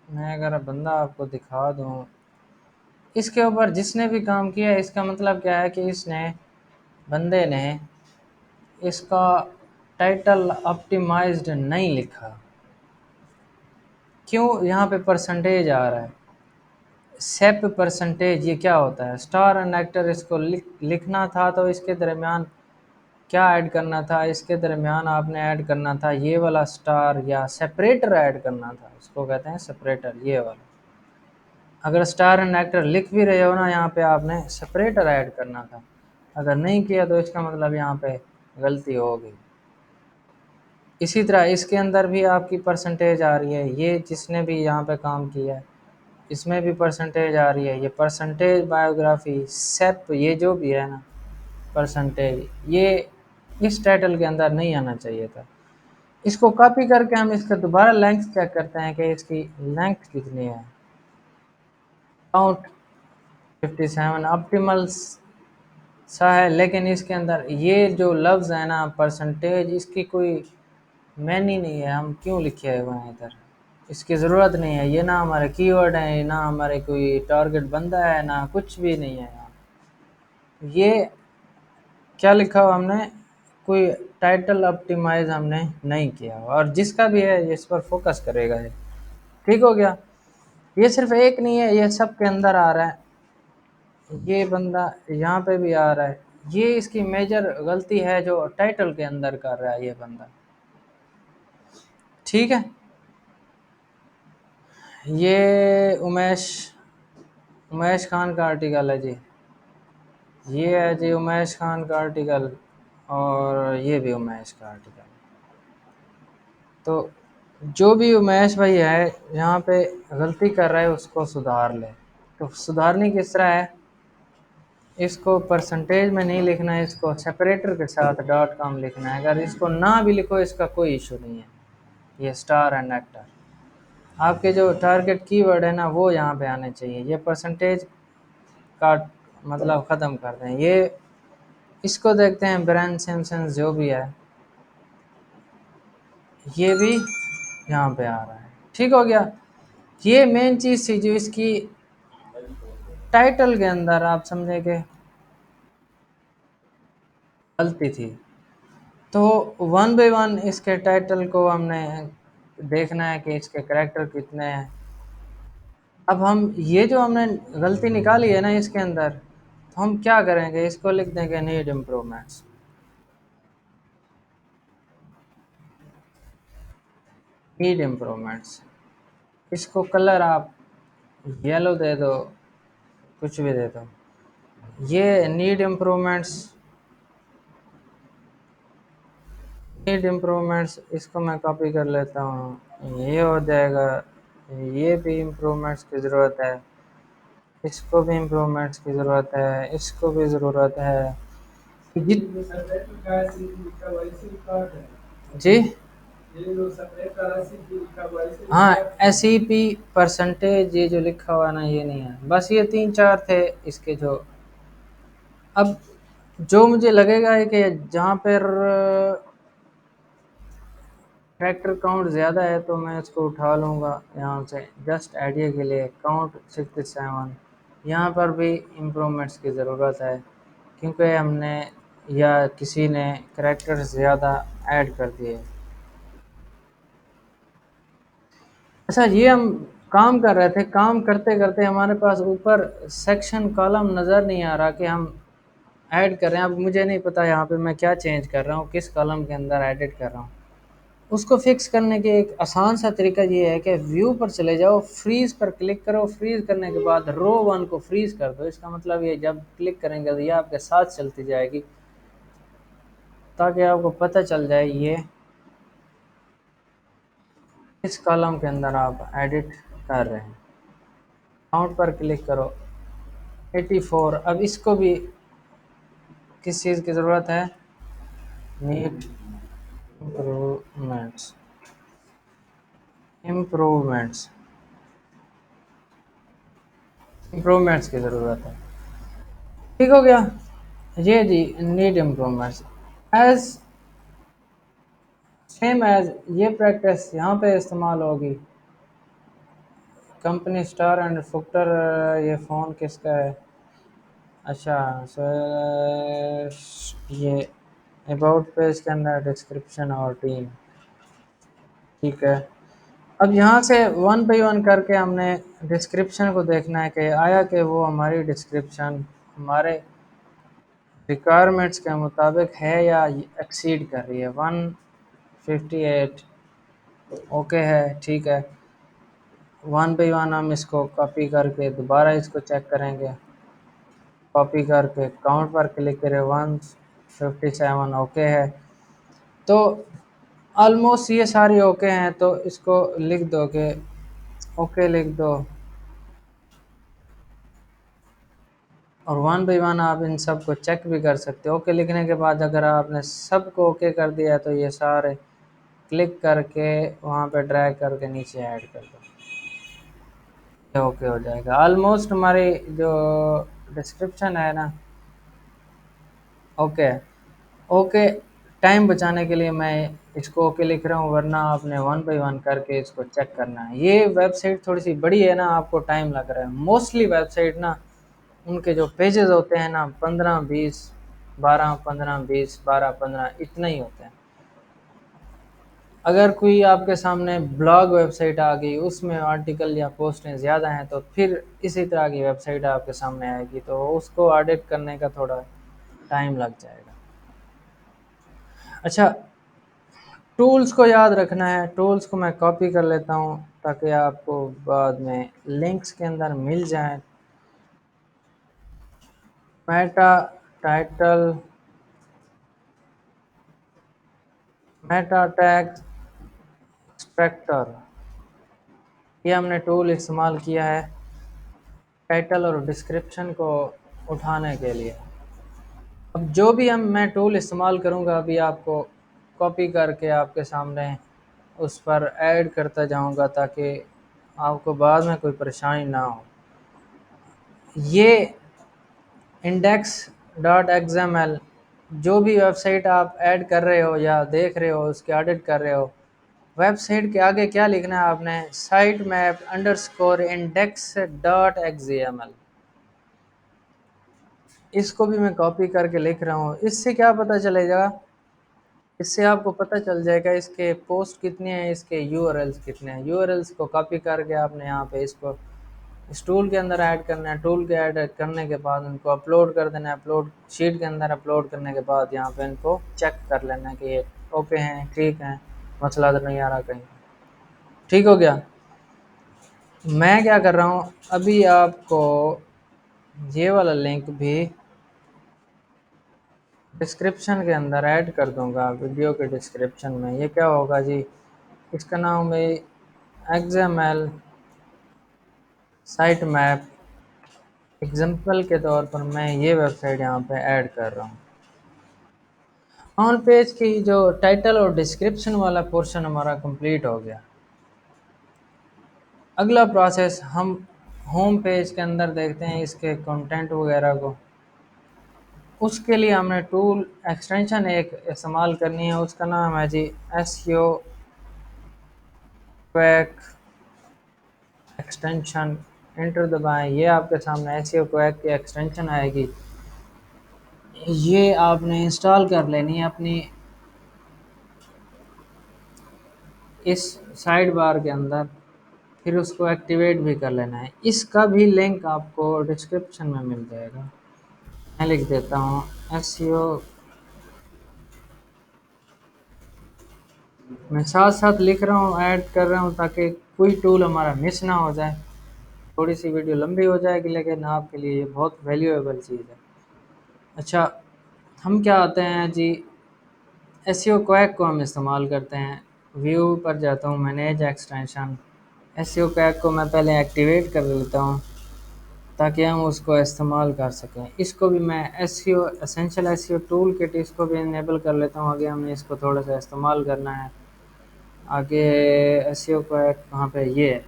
मैं अगर बंदा आपको दिखा दूँ, इसके ऊपर जिसने भी काम किया है, इसका मतलब क्या है कि इसने, बंदे ने इसका टाइटल ऑप्टिमाइज्ड नहीं लिखा। क्यों यहाँ पे परसेंटेज आ रहा है? सेप परसेंटेज ये क्या होता है? स्टार एंड एक्टर इसको लिखना था तो इसके दरमियान क्या ऐड करना था? इसके दरमियान आपने ऐड करना था ये वाला स्टार या सेपरेटर ऐड करना था, इसको कहते हैं सेपरेटर, ये वाला। अगर स्टार एंड एक्टर लिख भी रहे हो ना, यहाँ पे आपने सेपरेटर ऐड करना था। अगर नहीं किया तो इसका मतलब यहाँ पे गलती हो गई। इसी तरह इसके अंदर भी आपकी परसेंटेज आ रही है, ये जिसने भी यहाँ पे काम किया है इसमें भी परसेंटेज आ रही है। ये परसेंटेज बायोग्राफी सेप ये जो भी है ना परसेंटेज, ये इस टाइटल के अंदर नहीं आना चाहिए था। इसको कॉपी करके हम इसका दोबारा लेंथ चेक करते हैं कि इसकी लेंथ कितनी है। काउंट 57 ऑप्टिमल सा है, लेकिन इसके अंदर ये जो लफ्ज़ है ना परसेंटेज, इसकी कोई मैनी नहीं है। हम क्यों लिखे हुए हैं इधर? इसकी ज़रूरत नहीं है। ये ना हमारे कीवर्ड हैं, ना हमारे कोई टारगेट बंदा है, ना कुछ भी नहीं है यहाँ। ये क्या लिखा हुआ हमने? कोई टाइटल ऑप्टिमाइज हमने नहीं किया, और जिसका भी है ये इस पर फोकस करेगा ये। ठीक हो गया। ये सिर्फ एक नहीं है, ये सब के अंदर आ रहा है। ये बंदा यहाँ पे भी आ रहा है। ये इसकी मेजर गलती है जो टाइटल के अंदर कर रहा है ये बंदा। ठीक है। ये उमेश उमेश खान का आर्टिकल है जी। ये है जी उमेश खान का आर्टिकल, और ये भी उमेश का आर्टिकल। तो जो भी उमेश भाई है यहाँ पे गलती कर रहा है उसको सुधार ले। तो सुधारनी किस तरह है? इसको परसेंटेज में नहीं लिखना है, इसको सेपरेटर के साथ डॉट कॉम लिखना है। अगर इसको ना भी लिखो इसका कोई इशू नहीं है। ये स्टार एंड एक्टर आपके जो टारगेट कीवर्ड है ना वो यहाँ पे आने चाहिए। ये परसेंटेज का मतलब ख़त्म कर दें। ये इसको देखते हैं ब्रांड सिम्पसन जो भी है, ये भी यहाँ पे आ रहा है। ठीक हो गया। ये मेन चीज़ थी जो इसकी टाइटल के अंदर आप समझे कि गलती थी। तो वन बाय वन इसके टाइटल को हमने देखना है कि इसके करैक्टर कितने हैं। अब हम ये जो हमने गलती निकाली है ना इसके अंदर, तो हम क्या करेंगे, इसको लिख देंगे नीड इम्प्रूवमेंट्स। Need improvements. इसको कलर आप येलो दे दो, कुछ भी दे दो। ये नीड इम्प्रूवमेंट्स, नीड इम्प्रूवमेंट्स इसको मैं कॉपी कर लेता हूँ, ये हो जाएगा। ये भी इम्प्रूवमेंट्स की ज़रूरत है, इसको भी इम्प्रूवमेंट्स की ज़रूरत है, इसको भी ज़रूरत है। जित जी हाँ, SEP परसेंटेज ये जो लिखा हुआ है ना ये नहीं है, बस ये 3-4 थे इसके जो। अब जो मुझे लगेगा है कि जहाँ पर ट्रैक्टर काउंट ज़्यादा है तो मैं इसको उठा लूँगा यहाँ से, जस्ट आइडिया के लिए। काउंट 67, यहाँ पर भी इम्प्रूवमेंट्स की ज़रूरत है क्योंकि हमने या किसी ने करैक्टर ज़्यादा ऐड कर दिए। अच्छा, ये हम काम कर रहे थे, काम करते करते हमारे पास ऊपर सेक्शन कॉलम नज़र नहीं आ रहा कि हम ऐड कर रहे हैं। अब मुझे नहीं पता यहाँ पे मैं क्या चेंज कर रहा हूँ, किस कॉलम के अंदर एडिट कर रहा हूँ। उसको फिक्स करने के एक आसान सा तरीका ये है कि व्यू पर चले जाओ, फ्रीज़ पर क्लिक करो, फ्रीज़ करने के बाद रो 1 को फ्रीज़ कर दो। इसका मतलब ये जब क्लिक करेंगे तो ये आपके साथ चलती जाएगी, ताकि आपको पता चल जाए ये इस कॉलम के अंदर आप एडिट कर रहे हैं। काउंट पर क्लिक करो, 84। अब इसको भी किस चीज़ की ज़रूरत है, नीड इम्प्रूवमेंट्स, इम्प्रूवमेंट्स, इम्प्रूवमेंट्स की ज़रूरत है। ठीक हो गया। ये जी need improvements as same as ये प्रैक्टिस यहाँ पे इस्तेमाल होगी। कंपनी स्टार एंड फुटर, ये फ़ोन किसका है? अच्छा, ये अबाउट पेज के अंदर डिस्क्रिप्शन और टीम। ठीक है। अब यहाँ से वन बाई वन करके हमने डिस्क्रिप्शन को देखना है कि आया कि वो हमारी डिस्क्रिप्शन हमारे रिक्वायरमेंट्स के मुताबिक है या एक्सीड कर रही है। 158 ओके है, ठीक है। वन बाई वन हम इसको कॉपी करके दोबारा इसको चेक करेंगे। कॉपी करके काउंट पर क्लिक करें, 157 ओके है। तो ऑलमोस्ट ये सारी ओके हैं, तो इसको लिख दो कि ओके लिख दो, और वन बाई वन आप इन सब को चेक भी कर सकते हो। ओके लिखने के बाद अगर आपने सबको ओके कर दिया तो ये सारे क्लिक करके वहाँ पे ड्रैग करके नीचे ऐड कर दो, ये ओके हो जाएगा। ऑलमोस्ट हमारी जो डिस्क्रिप्शन है ना ओके। ओके, टाइम बचाने के लिए मैं इसको ओके लिख रहा हूँ, वरना आपने वन बाई वन करके इसको चेक करना है। ये वेबसाइट थोड़ी सी बड़ी है ना, आपको टाइम लग रहा है। मोस्टली वेबसाइट ना उनके जो पेजेस होते हैं ना 15-20, 12-15, 20, 12-15 इतना ही होते हैं। अगर कोई आपके सामने ब्लॉग वेबसाइट आ गई, उसमें आर्टिकल या पोस्टें ज़्यादा हैं, तो फिर इसी तरह की वेबसाइट आपके सामने आएगी, तो उसको एडिट करने का थोड़ा टाइम लग जाएगा। अच्छा, टूल्स को याद रखना है। टूल्स को मैं कॉपी कर लेता हूँ ताकि आपको बाद में लिंक्स के अंदर मिल जाए। Meta title, Meta tag extractor, ये हमने टूल इस्तेमाल किया है टाइटल और डिस्क्रिप्शन को उठाने के लिए। अब जो भी मैं टूल इस्तेमाल करूँगा अभी आपको कॉपी करके आपके सामने उस पर ऐड करता जाऊँगा, ताकि आपको बाद में कोई परेशानी ना हो। ये इंडेक्स डॉट XML, जो भी वेबसाइट आप ऐड कर रहे हो या देख रहे हो उसके ऑडिट कर रहे हो, वेबसाइट के आगे क्या लिखना है आपने, site map underscore index dot XML. इसको भी मैं कॉपी करके लिख रहा हूँ। इससे क्या पता चलेगा, इससे आपको पता चल जाएगा इसके पोस्ट कितने हैं, इसके यूआरएल्स कितने हैं। यूआरएल्स को कॉपी करके आपने यहाँ पे इसको इस टूल के अंदर ऐड करना है। टूल के ऐड करने के बाद उनको अपलोड कर देना है। अपलोड शीट के अंदर अपलोड करने के बाद यहाँ पे इनको चेक कर लेना है कि ये ओके हैं, ठीक हैं, मसला तो नहीं आ रहा कहीं। ठीक हो गया। मैं क्या कर रहा हूँ, अभी आपको ये वाला लिंक भी डिस्क्रिप्शन के अंदर ऐड कर दूंगा, वीडियो के डिस्क्रिप्शन में। ये क्या होगा जी, इसका नाम है एक्सएमएल साइट मैप। एग्जाम्पल के तौर पर मैं ये वेबसाइट यहाँ पे ऐड कर रहा हूँ। ऑन पेज की जो टाइटल और डिस्क्रिप्शन वाला पोर्शन हमारा कंप्लीट हो गया। अगला प्रोसेस हम होम पेज के अंदर देखते हैं इसके कंटेंट वगैरह को। उसके लिए हमने टूल एक्सटेंशन एक इस्तेमाल करनी है, उसका नाम है जी एसईओ क्वैक एक्सटेंशन। इंटर दबाएं, ये आपके सामने एसईओ क्वैक की एक्सटेंशन आएगी। ये आपने इंस्टॉल कर लेनी है अपनी इस साइड बार के अंदर, फिर उसको एक्टिवेट भी कर लेना है। इसका भी लिंक आपको डिस्क्रिप्शन में मिल जाएगा। मैं लिख देता हूँ एसईओ, मैं साथ साथ लिख रहा हूँ, ऐड कर रहा हूँ ताकि कोई टूल हमारा मिस ना हो जाए। थोड़ी सी वीडियो लंबी हो जाएगी लेकिन आपके लिए ये बहुत वैल्यूएबल चीज़ है। अच्छा, हम क्या आते हैं जी, एसईओ क्वैक को हम इस्तेमाल करते हैं। व्यू पर जाता हूँ, मैनेज एक्सटेंशन। एसईओ क्वैक को मैं पहले एक्टिवेट कर लेता हूँ ताकि हम उसको इस्तेमाल कर सकें। इसको भी मैं SEO essential SEO tool kit इसको भी इनेबल कर लेता हूँ। आगे हमने इसको थोड़ा सा इस्तेमाल करना है। आगे एसईओ क्वैक कहाँ पे, ये है।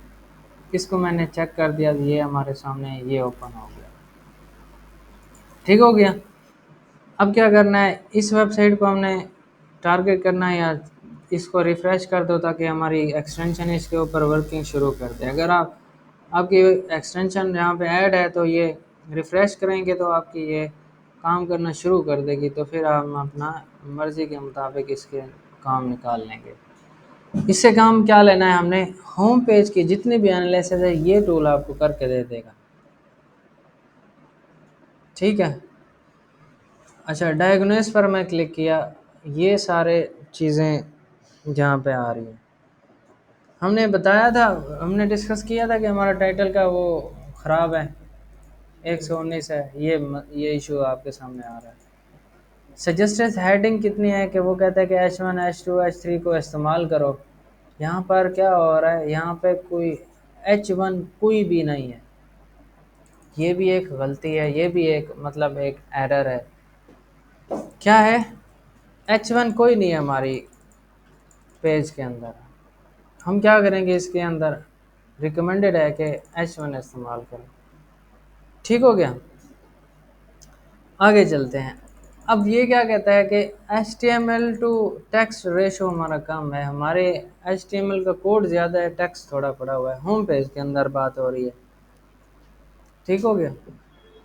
इसको मैंने चेक कर दिया, ये हमारे सामने ये ओपन हो गया। ठीक हो गया। अब क्या करना है, इस वेबसाइट को हमने टारगेट करना है, या इसको रिफ़्रेश कर दो ताकि हमारी एक्सटेंशन इसके ऊपर वर्किंग शुरू कर दे। अगर आपकी एक्सटेंशन यहाँ पे ऐड है तो ये रिफ़्रेश करेंगे तो आपकी ये काम करना शुरू कर देगी, तो फिर हम अपना मर्ज़ी के मुताबिक इसके काम निकाल लेंगे। इससे काम क्या लेना है हमने, होम पेज की जितनी भी एनालिसिस है ये टूल आपको करके दे देगा। ठीक है। अच्छा, डायग्नोस पर मैं क्लिक किया, ये सारे चीज़ें जहाँ पे आ रही हैं। हमने बताया था, हमने डिस्कस किया था कि हमारा टाइटल का वो ख़राब है, 119 है, ये इशू आपके सामने आ रहा है। सजेस्टेड हेडिंग कितनी है कि वो कहता है कि H1 H2 H3 को इस्तेमाल करो। यहाँ पर क्या हो रहा है, यहाँ पे कोई H1 कोई भी नहीं है। ये भी एक गलती है, ये भी एक मतलब एक एरर है। क्या है, H1 कोई नहीं है हमारी पेज के अंदर। हम क्या करेंगे, इसके अंदर रिकमेंडेड है कि H1 इस्तेमाल करें। ठीक हो गया। आगे चलते हैं। अब ये क्या कहता है कि HTML टू टेक्स्ट रेशो हमारा कम है। हमारे HTML का कोड ज़्यादा है, टेक्स्ट थोड़ा पड़ा हुआ है। होम पेज के अंदर बात हो रही है। ठीक हो गया।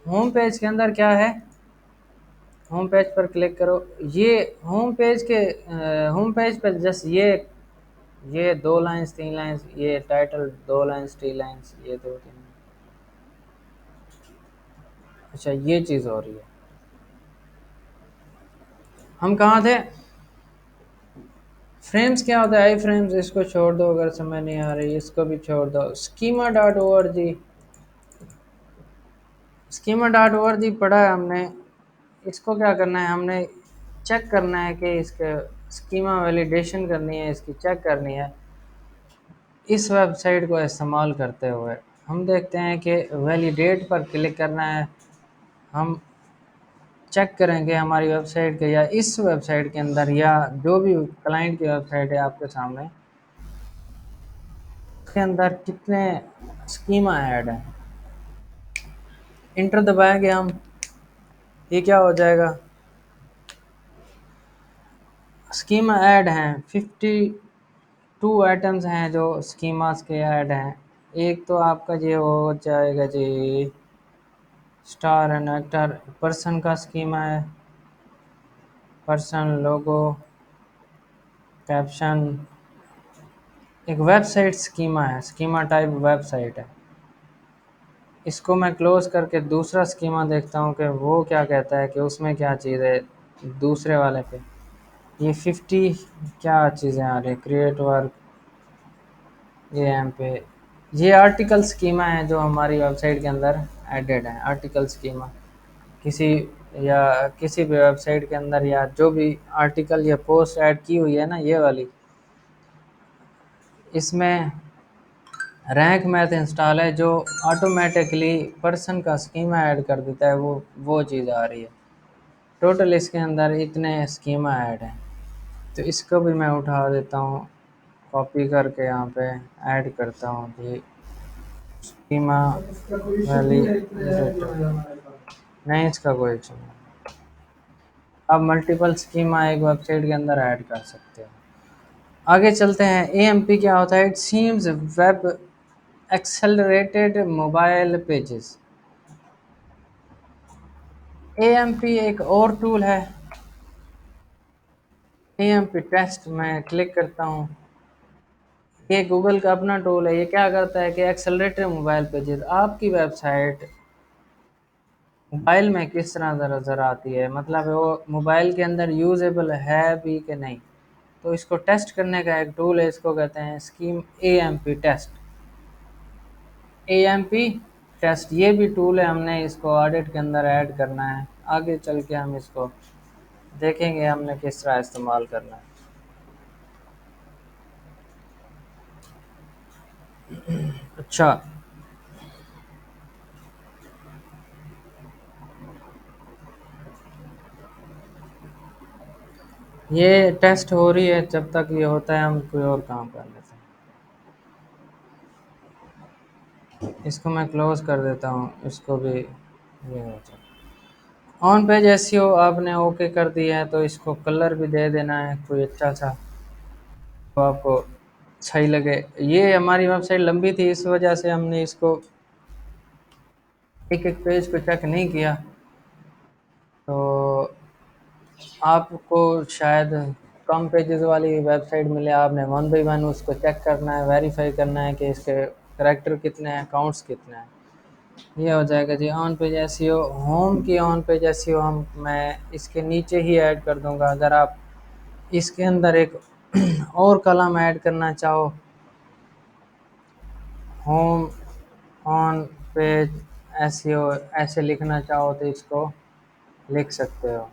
होम पेज के अंदर क्या है, होम पेज पर क्लिक करो। ये होम पेज पर जस्ट ये 2 लाइन्स 3 लाइन्स, ये टाइटल 2 लाइन्स 3 लाइन्स, ये 2 3। अच्छा, ये चीज़ हो रही है। हम कहाँ थे, फ्रेम्स क्या होता है, आई फ्रेम्स, इसको छोड़ दो अगर समझ नहीं आ रही, इसको भी छोड़ दो। स्कीमा.org पढ़ा है हमने। इसको क्या करना है, हमने चेक करना है कि इसके स्कीमा वैलिडेशन करनी है, इसकी चेक करनी है। इस वेबसाइट को इस्तेमाल करते हुए हम देखते हैं कि वैलिडेट पर क्लिक करना है। हम चेक करेंगे हमारी वेबसाइट के या इस वेबसाइट के अंदर या जो भी क्लाइंट की वेबसाइट है आपके सामने, उसके अंदर कितने स्कीमा ऐड हैं। इंटर दबाएंगे हम, ये क्या हो जाएगा, स्कीमा ऐड हैं 52 टू आइटम्स हैं जो स्कीमास के ऐड हैं। एक तो आपका ये हो जाएगा जी स्टार एंड एक्टर, पर्सन का स्कीमा है, पर्सन लोगो कैप्शन। एक वेबसाइट स्कीमा है, स्कीमा टाइप वेबसाइट है। इसको मैं क्लोज करके दूसरा स्कीमा देखता हूँ कि वो क्या कहता है कि उसमें क्या चीज़ है दूसरे वाले पे। ये 50 क्या चीज़ें आ रही है, क्रिएट वर्क, ये यहाँ पे ये आर्टिकल स्कीमा है जो हमारी वेबसाइट के अंदर एडेड है। आर्टिकल स्कीमा किसी या किसी भी वेबसाइट के अंदर या जो भी आर्टिकल या पोस्ट ऐड की हुई है ना, ये वाली, इसमें रैंक मैथ इंस्टॉल है जो ऑटोमेटिकली पर्सन का स्कीमा ऐड कर देता है। वो चीज़ आ रही है। टोटल इसके अंदर इतने स्कीमा ऐड हैं, तो इसको भी मैं उठा देता हूँ, कॉपी करके यहाँ पे ऐड करता हूँ कि स्कीमा वैली नहीं, इसका कोई नहीं। आप मल्टीपल स्कीमा एक वेबसाइट के अंदर ऐड कर सकते हो। आगे चलते हैं। एएमपी क्या होता है? It seems web accelerated mobile pages. AMP एक और टूल है। एएमपी टेस्ट में क्लिक करता हूँ। ये गूगल का अपना टूल है। ये क्या करता है कि एक्सेलरेटेड मोबाइल पेजेस, आपकी वेबसाइट मोबाइल में किस तरह नज़र आती है, मतलब वो मोबाइल के अंदर यूजेबल है भी कि नहीं, तो इसको टेस्ट करने का एक टूल है। इसको कहते हैं scheme AMP test. AMP test ये भी टूल है, हमने इसको ऑडिट के अंदर ऐड करना है। आगे चल के हम इसको देखेंगे हमने किस तरह इस्तेमाल करना है। अच्छा, ये टेस्ट हो रही है, जब तक ये होता है हम कोई और काम कर लेते हैं। इसको मैं क्लोज कर देता हूँ, इसको भी ये हो जाए। ऑन पेज एसईओ आपने ओके कर दिया है, तो इसको कलर भी दे देना है कोई अच्छा सा तो आपको अच्छा ही लगे। ये हमारी वेबसाइट लंबी थी, इस वजह से हमने इसको एक एक पेज को चेक नहीं किया, तो आपको शायद कम पेजेस वाली वेबसाइट मिले, आपने वन बाई वन उसको चेक करना है, वेरीफाई करना है कि इसके करैक्टर कितने हैं, काउंट्स कितने हैं। ये हो जाएगा जी ऑन पेज एसईओ। होम की ऑन पेज एसईओ हम मैं इसके नीचे ही ऐड कर दूंगा। अगर आप इसके अंदर एक और कलम ऐड करना चाहो, होम ऑन पेज एसईओ ऐसे लिखना चाहो तो इसको लिख सकते हो।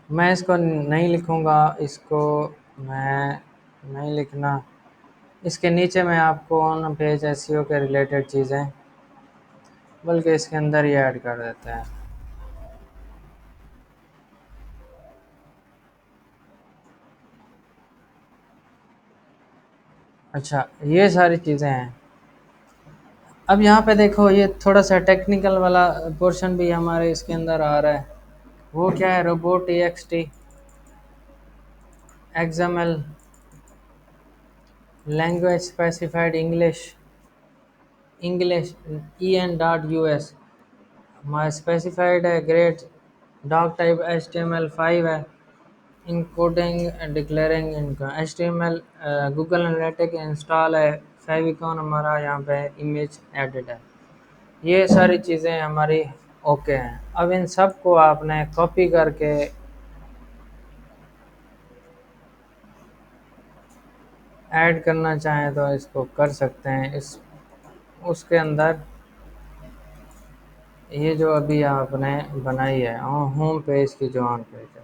मैं इसको नहीं लिखूँगा, इसको मैं नहीं लिखना। इसके नीचे मैं आपको ऑन पेज एसईओ के रिलेटेड चीज़ें बल्कि इसके अंदर ही ऐड कर देते हैं। अच्छा, ये सारी चीज़ें हैं। अब यहाँ पे देखो, ये थोड़ा सा टेक्निकल वाला पोर्शन भी हमारे इसके अंदर आ रहा है। वो क्या है? Robot TXT, XML, language specified English, English en dot US हमारा स्पेसिफाइड है। ग्रेड डॉक टाइप HTML5 है। इनकोडिंग डिक्लेयरिंग इनका HTML, गूगल एनालिटिक इंस्टॉल है। फेविकॉन हमारा यहाँ पे इमेज एडिट है। ये सारी चीज़ें हमारी ओके हैं। अब इन सब को आपने कॉपी करके ऐड करना चाहें तो इसको कर सकते हैं। इस उसके अंदर ये जो अभी आपने बनाई है होम पेज की जो ऑन पेज है।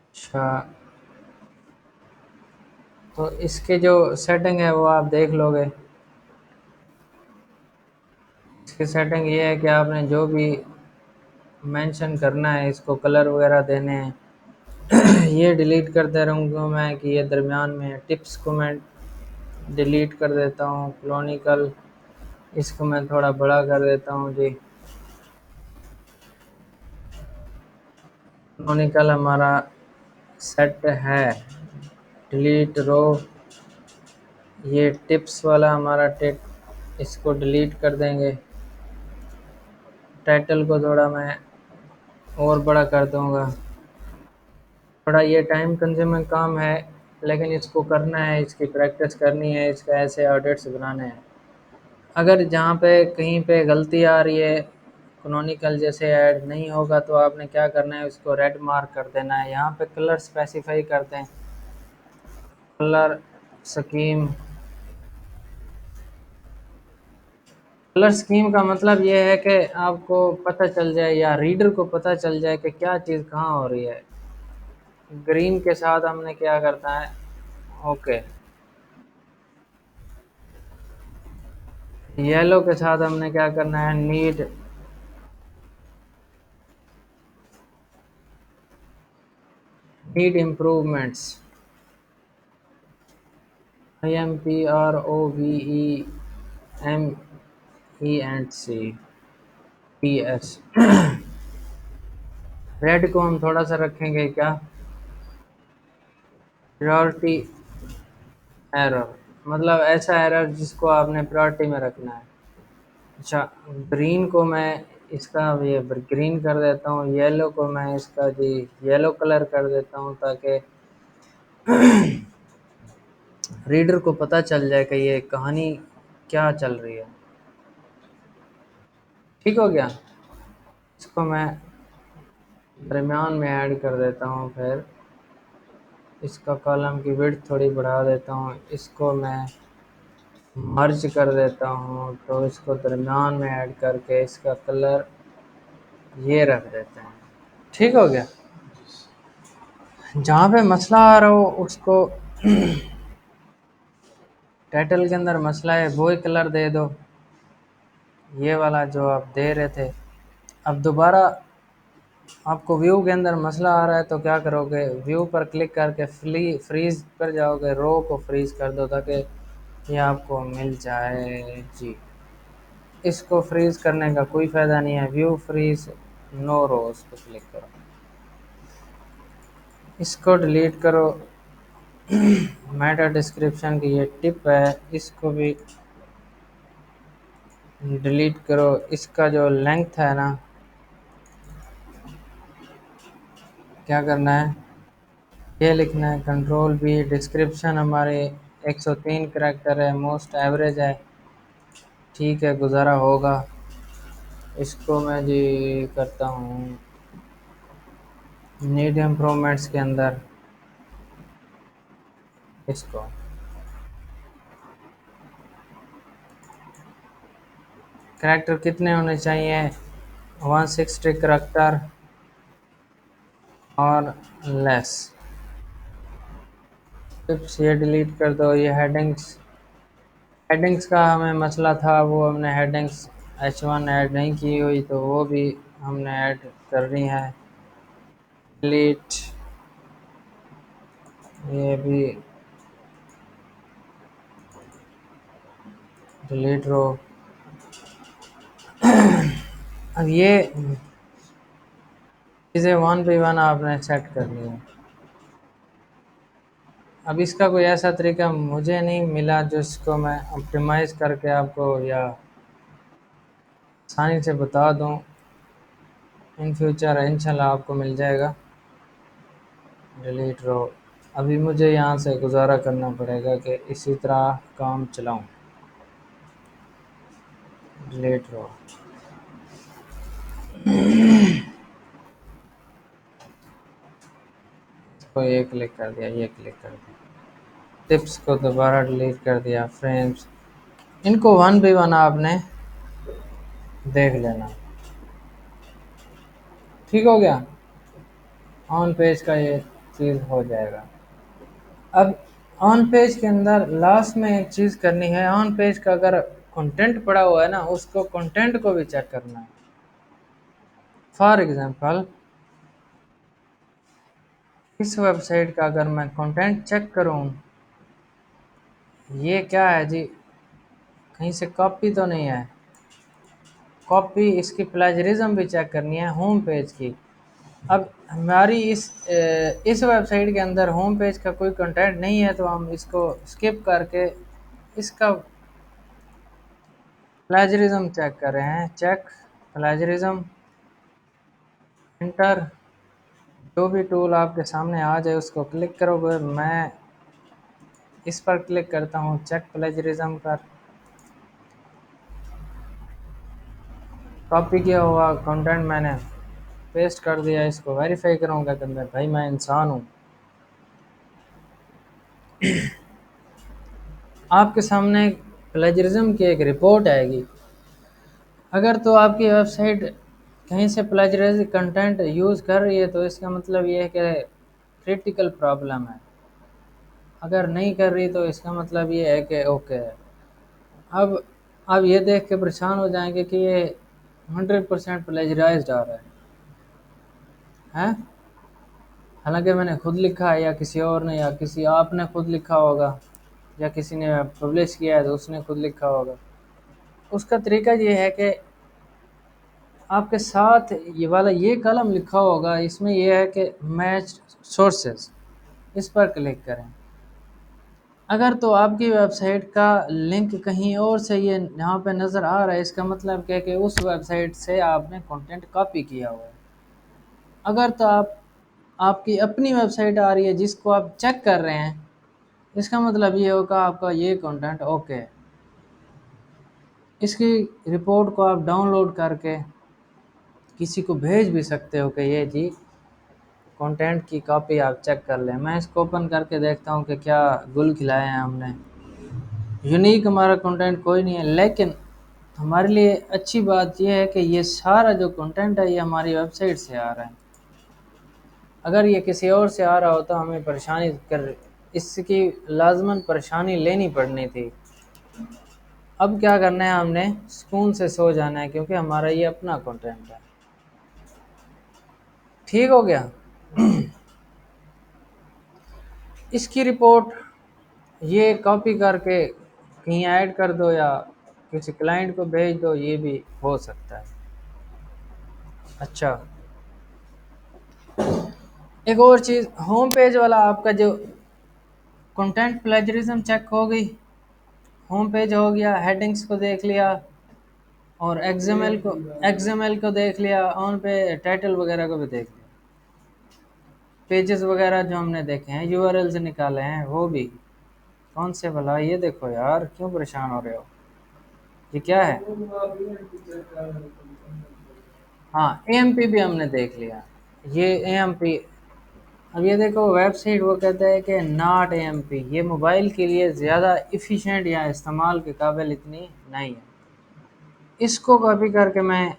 अच्छा, तो इसके जो सेटिंग है वो आप देख लोगे। इसकी सेटिंग ये है कि आपने जो भी मेंशन करना है, इसको कलर वगैरह देने हैं। ये डिलीट करते रहूँगा मैं कि ये दरमियान में टिप्स कमेंट डिलीट कर देता हूँ। क्रोनिकल, इसको मैं थोड़ा बड़ा कर देता हूँ जी। क्रोनिकल हमारा सेट है। डिलीट रो, ये टिप्स वाला हमारा टिप, इसको डिलीट कर देंगे। टाइटल को थोड़ा मैं और बड़ा कर दूंगा। थोड़ा ये टाइम कंज्यूमिंग काम है, लेकिन इसको करना है, इसकी प्रैक्टिस करनी है, इसका ऐसे ऑडिट्स बनाने हैं। अगर जहाँ पे कहीं पे गलती आ रही है, कैनोनिकल जैसे ऐड नहीं होगा, तो आपने क्या करना है, उसको रेड मार्क कर देना है। यहाँ पे कलर स्पेसिफाई करते हैं, कलर स्कीम। कलर स्कीम का मतलब ये है कि आपको पता चल जाए या रीडर को पता चल जाए कि क्या चीज़ कहाँ हो रही है। ग्रीन के साथ हमने क्या करना है, ओके। येलो के साथ हमने क्या करना है, नीड इम्प्रूवमेंट्स। IMPROVEMENTS। रेड को हम थोड़ा सा रखेंगे क्या, प्रायोरिटी एरर, मतलब ऐसा एरर जिसको आपने प्रायोरिटी में रखना है। अच्छा, ग्रीन को मैं इसका ये ग्रीन कर देता हूँ। येलो को मैं इसका जी येलो कलर कर देता हूँ, ताकि रीडर को पता चल जाए कि ये कहानी क्या चल रही है। ठीक हो गया। इसको मैं दरमियान में ऐड कर देता हूँ। फिर इसका कॉलम की विड्थ थोड़ी बढ़ा देता हूँ। इसको मैं मर्ज कर देता हूँ, तो इसको दरमियान में ऐड करके इसका कलर ये रख देते हैं। ठीक हो गया। जहाँ पे मसला आ रहा हो उसको टाइटल के अंदर मसला है वो ही कलर दे दो, ये वाला जो आप दे रहे थे। अब दोबारा आपको व्यू के अंदर मसला आ रहा है तो क्या करोगे, व्यू पर क्लिक करके फ्रीज पर जाओगे, रो को फ्रीज कर दो ताकि ये आपको मिल जाए जी। इसको फ्रीज करने का कोई फ़ायदा नहीं है, व्यू फ्रीज नो रोज पे क्लिक करो, इसको डिलीट करो। मेटा डिस्क्रिप्शन की ये टिप है, इसको भी डिलीट करो। इसका जो लेंथ है ना, क्या करना है, ये लिखना है कंट्रोल बी। डिस्क्रिप्शन हमारे 103 करैक्टर है, मोस्ट एवरेज है, ठीक है, गुजारा होगा। इसको मैं जी करता हूँ नीड इम्प्रूवमेंट्स के अंदर। इसको करैक्टर कितने होने चाहिए, 160 करैक्टर और लेस। टिप्स ये डिलीट कर दो। ये हेडिंग्स, हेडिंग्स का हमें मसला था, वो हमने हेडिंग्स H1 ऐड नहीं की हुई, तो वो भी हमने ऐड करनी है। डिलीट, ये भी डिलीट रो। अब ये चीज़ें वन बाई वन आपने सेट करनी है। अब इसका कोई ऐसा तरीका मुझे नहीं मिला जिसको मैं ऑप्टिमाइज़ करके आपको या आसानी से बता दूं। इन फ्यूचर इंशाल्लाह आपको मिल जाएगा। डिलीट रो, अभी मुझे यहाँ से गुजारा करना पड़ेगा कि इसी तरह काम चलाऊं। डिलीट रो, इसको ये क्लिक कर दिया, ये क्लिक कर दिया। टिप्स को दोबारा डिलीट कर दिया। फ्रेम्स, इनको वन बाई वन आपने देख लेना। ठीक हो गया। ऑन पेज का ये चीज़ हो जाएगा। अब ऑन पेज के अंदर लास्ट में एक चीज़ करनी है, ऑन पेज का अगर कंटेंट पड़ा हुआ है ना, उसको कंटेंट को भी चेक करना है। फॉर एग्जांपल, इस वेबसाइट का अगर मैं कंटेंट चेक करूं, ये क्या है जी, कहीं से कॉपी तो नहीं है? कॉपी, इसकी प्लेजरिज्म भी चेक करनी है होम पेज की। अब हमारी इस वेबसाइट के अंदर होम पेज का कोई कंटेंट नहीं है, तो हम इसको स्किप करके इसका प्लेजरिज्म चेक कर रहे हैं। चेक प्लेजरिज्म, इंटर, जो भी टूल आपके सामने आ जाए उसको क्लिक करोगे। मैं इस पर क्लिक करता हूँ, चेक प्लेजरिज्म पर। कॉपी किया हुआ कंटेंट मैंने पेस्ट कर दिया, इसको वेरीफाई करूँगा कि मैं भाई मैं इंसान हूँ। आपके सामने प्लेजरिज्म की एक रिपोर्ट आएगी। अगर तो आपकी वेबसाइट कहीं से प्लेजराइज कंटेंट यूज़ कर रही है तो इसका मतलब ये है कि क्रिटिकल प्रॉब्लम है। अगर नहीं कर रही तो इसका मतलब ये है कि ओके है। अब आप ये देख के परेशान हो जाएंगे कि ये 100% प्लेजराइज्ड आ रहा है, हैं? हालांकि मैंने खुद लिखा है, या किसी और ने, या किसी आपने खुद लिखा होगा, या किसी ने पब्लिश किया है तो उसने खुद लिखा होगा। उसका तरीका ये है कि आपके साथ ये वाला ये कॉलम लिखा होगा, इसमें यह है कि मैच सोर्सेज, इस पर क्लिक करें। अगर तो आपकी वेबसाइट का लिंक कहीं और से ये यहाँ पे नज़र आ रहा है, इसका मतलब क्या है कि उस वेबसाइट से आपने कंटेंट कॉपी किया हुआ है। अगर तो आपकी अपनी वेबसाइट आ रही है जिसको आप चेक कर रहे हैं, इसका मतलब ये होगा आपका ये कंटेंट ओके है। इसकी रिपोर्ट को आप डाउनलोड करके किसी को भेज भी सकते हो कि ये जी कंटेंट की कॉपी आप चेक कर लें। मैं इसको ओपन करके देखता हूँ कि क्या गुल खिलाए हैं हमने। यूनिक हमारा कंटेंट कोई नहीं है, लेकिन हमारे लिए अच्छी बात यह है कि ये सारा जो कंटेंट है ये हमारी वेबसाइट से आ रहा है। अगर ये किसी और से आ रहा हो तो हमें परेशानी कर इसकी लाजमन परेशानी लेनी पड़नी थी। अब क्या करना है, हमने सुकून से सो जाना है क्योंकि हमारा ये अपना कंटेंट है। ठीक हो गया। इसकी रिपोर्ट ये कॉपी करके कहीं ऐड कर दो या किसी क्लाइंट को भेज दो, ये भी हो सकता है। अच्छा, एक और चीज़, होम पेज वाला आपका जो कंटेंट प्लेजरिज्म चेक हो गई, होम पेज हो गया, हेडिंग्स को देख लिया, और एक्सएमएल को देख लिया, ऑन पे टाइटल वगैरह को भी देख लिया, पेजेस वगैरह जो हमने देखे हैं, यूआरएल से निकाले हैं वो भी। कौन से भला, ये देखो यार, क्यों परेशान हो रहे हो? ये क्या है? हाँ, एएमपी भी हमने देख लिया। ये एएमपी, अब ये देखो वेबसाइट वो कहता है कि नॉट एएमपी, ये मोबाइल के लिए ज़्यादा इफ़िशेंट या इस्तेमाल के काबिल इतनी नहीं है। इसको कॉपी करके मैं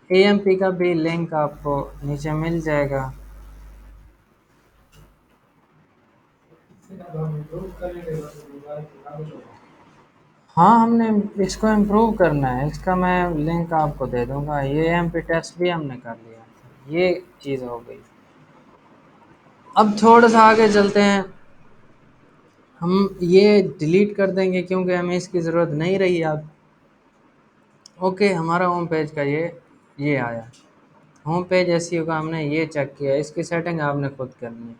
एएमपी का भी लिंक आपको नीचे मिल जाएगा। हाँ, हमने इसको इम्प्रूव करना है, इसका मैं लिंक आपको दे दूंगा। ये एएमपी टेस्ट भी हमने कर लिया, ये चीज़ हो गई। अब थोड़ा सा आगे चलते हैं, हम ये डिलीट कर देंगे क्योंकि हमें इसकी ज़रूरत नहीं रही अब। ओके, हमारा होम पेज का ये आया। होम पेज ऐसी होगा, हमने ये चेक किया, इसकी सेटिंग आपने खुद करनी है।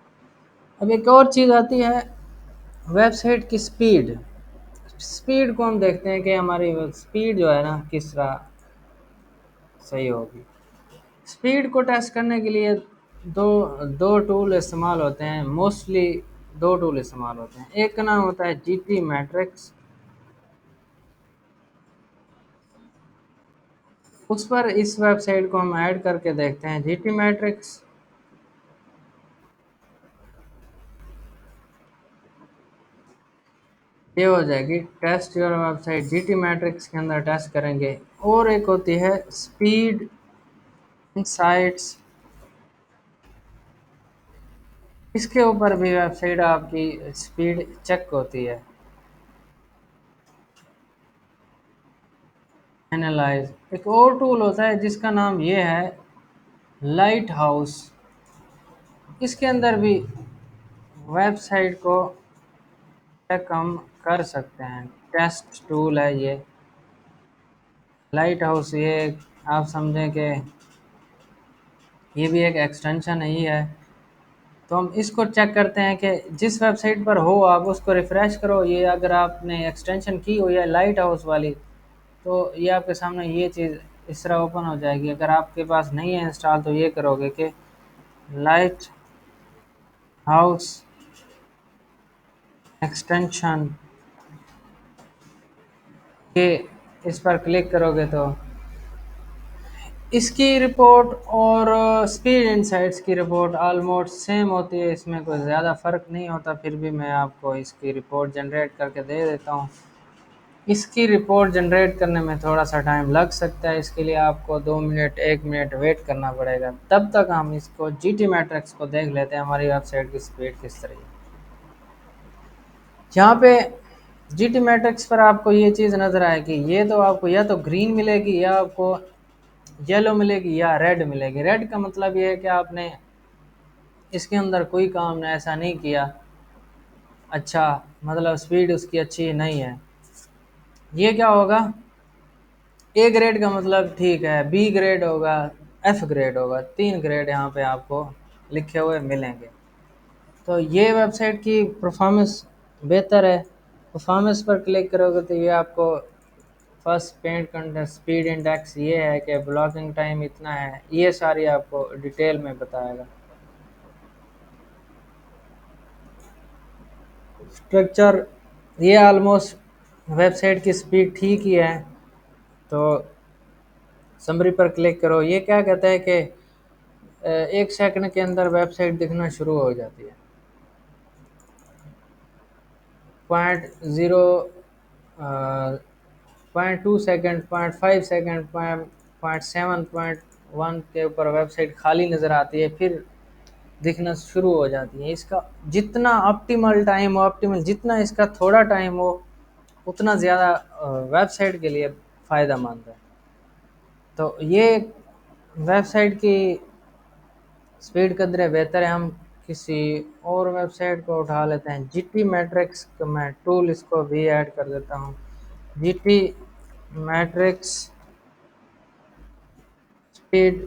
अब एक और चीज़ आती है, वेबसाइट की स्पीड। स्पीड को हम देखते हैं कि हमारी स्पीड जो है ना किस तरह सही होगी। स्पीड को टेस्ट करने के लिए दो दो टूल इस्तेमाल होते हैं, मोस्टली दो टूल इस्तेमाल होते हैं। एक का नाम होता है जीटी मैट्रिक्स, उस पर इस वेबसाइट को हम ऐड करके देखते हैं। जीटी मैट्रिक्स ये हो जाएगी, test your website, GTmetrix के अंदर टेस्ट करेंगे। और एक होती है स्पीड इंसाइट्स, इसके ऊपर भी वेबसाइट आपकी स्पीड चेक होती है। एनालाइज, एक और टूल होता है जिसका नाम ये है लाइट हाउस, इसके अंदर भी वेबसाइट को चेक हम कर सकते हैं। टेस्ट टूल है ये, लाइट हाउस, ये आप समझें कि ये भी एक एक्सटेंशन ही है। तो हम इसको चेक करते हैं कि जिस वेबसाइट पर हो आप उसको रिफ़्रेश करो। ये अगर आपने एक्सटेंशन की हुई है लाइट हाउस वाली, तो ये आपके सामने ये चीज़ इस तरह ओपन हो जाएगी। अगर आपके पास नहीं है इंस्टॉल तो ये करोगे कि लाइट हाउस एक्सटेंशन के इस पर क्लिक करोगे तो इसकी रिपोर्ट और स्पीड इनसाइट्स की रिपोर्ट ऑलमोस्ट सेम होती है, इसमें कोई ज़्यादा फ़र्क नहीं होता। फिर भी मैं आपको इसकी रिपोर्ट जनरेट करके दे देता हूँ। इसकी रिपोर्ट जनरेट करने में थोड़ा सा टाइम लग सकता है, इसके लिए आपको 2 मिनट 1 मिनट वेट करना पड़ेगा। तब तक हम इसको जीटी मैट्रिक्स को देख लेते हैं, हमारी वेबसाइट की स्पीड किस तरह है। यहाँ पे जीटी मैट्रिक्स पर आपको ये चीज़ नज़र आएगी, ये तो आपको या तो ग्रीन मिलेगी या आपको येलो मिलेगी या रेड मिलेगी। रेड का मतलब ये है कि आपने इसके अंदर कोई काम ऐसा नहीं किया, अच्छा मतलब स्पीड उसकी अच्छी नहीं है। ये क्या होगा, ए ग्रेड का मतलब ठीक है, बी ग्रेड होगा, एफ ग्रेड होगा, 3 ग्रेड यहाँ पे आपको लिखे हुए मिलेंगे। तो ये वेबसाइट की परफॉर्मेंस बेहतर है। परफॉर्मेंस पर क्लिक करोगे तो ये आपको first paint content speed index ये है कि ब्लॉकिंग टाइम इतना है, ये सारी आपको डिटेल में बताएगा। स्ट्रक्चर, ये ऑलमोस्ट वेबसाइट की स्पीड ठीक ही है। तो समरी पर क्लिक करो, ये क्या कहता है कि 1 सेकंड के अंदर वेबसाइट दिखना शुरू हो जाती है। 0, 0.2 सेकंड, 0.5 सेकंड, 0.7, 0.1 के ऊपर वेबसाइट खाली नज़र आती है, फिर दिखना शुरू हो जाती है। इसका जितना ऑप्टिमल टाइम हो, ऑप्टिमल जितना इसका थोड़ा टाइम हो उतना ज़्यादा वेबसाइट के लिए फ़ायदा मंद है। तो ये वेबसाइट की स्पीड कदरे बेहतर है। हम किसी और वेबसाइट को उठा लेते हैं, जीटी मैट्रिक्स का मैं टूल इसको भी ऐड कर देता हूँ। GTmetrix speed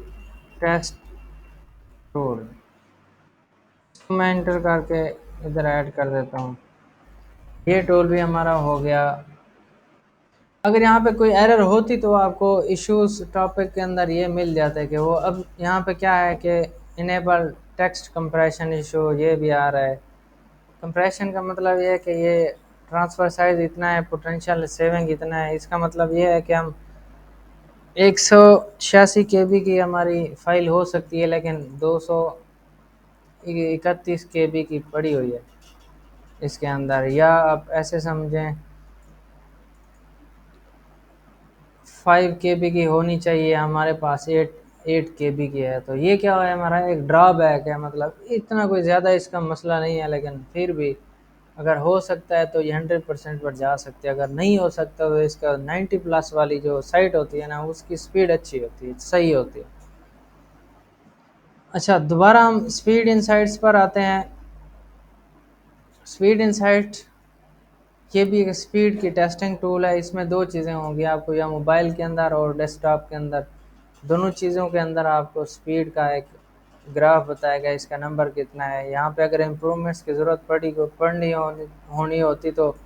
test tool, इसको मैं इंटर करके इधर ऐड कर देता हूँ। ये टूल भी हमारा हो गया। अगर यहाँ पे कोई एरर होती तो आपको इश्यूज टॉपिक के अंदर ये मिल जाता है कि वो, अब यहाँ पे क्या है कि इनेबल टेक्स्ट कंप्रेशन इशू ये भी आ रहा है। कंप्रेशन का मतलब ये है कि ये ट्रांसफ़र साइज़ इतना है, पोटेंशियल सेविंग इतना है। इसका मतलब ये है कि हम 186 KB की हमारी फ़ाइल हो सकती है, लेकिन 231 KB की पड़ी हुई है इसके अंदर। या आप ऐसे समझें 5 KB की होनी चाहिए, हमारे पास 8 KB की है। तो ये क्या है, हमारा एक ड्रॉबैक है। मतलब इतना कोई ज़्यादा इसका मसला नहीं है, लेकिन फिर भी अगर हो सकता है तो ये 100% पर जा सकते हैं। अगर नहीं हो सकता तो इसका 90+ वाली जो साइट होती है ना, उसकी स्पीड अच्छी होती है, सही होती है। अच्छा, दोबारा हम स्पीड इनसाइट्स पर आते हैं। स्पीड इनसाइट ये भी एक स्पीड की टेस्टिंग टूल है। इसमें दो चीज़ें होंगी आपको, या मोबाइल के अंदर और डेस्कटॉप के अंदर, दोनों चीज़ों के अंदर आपको स्पीड का एक ग्राफ बताएगा, इसका नंबर कितना है। यहाँ पे अगर इम्प्रूवमेंट्स की ज़रूरत पड़नी होनी होती तो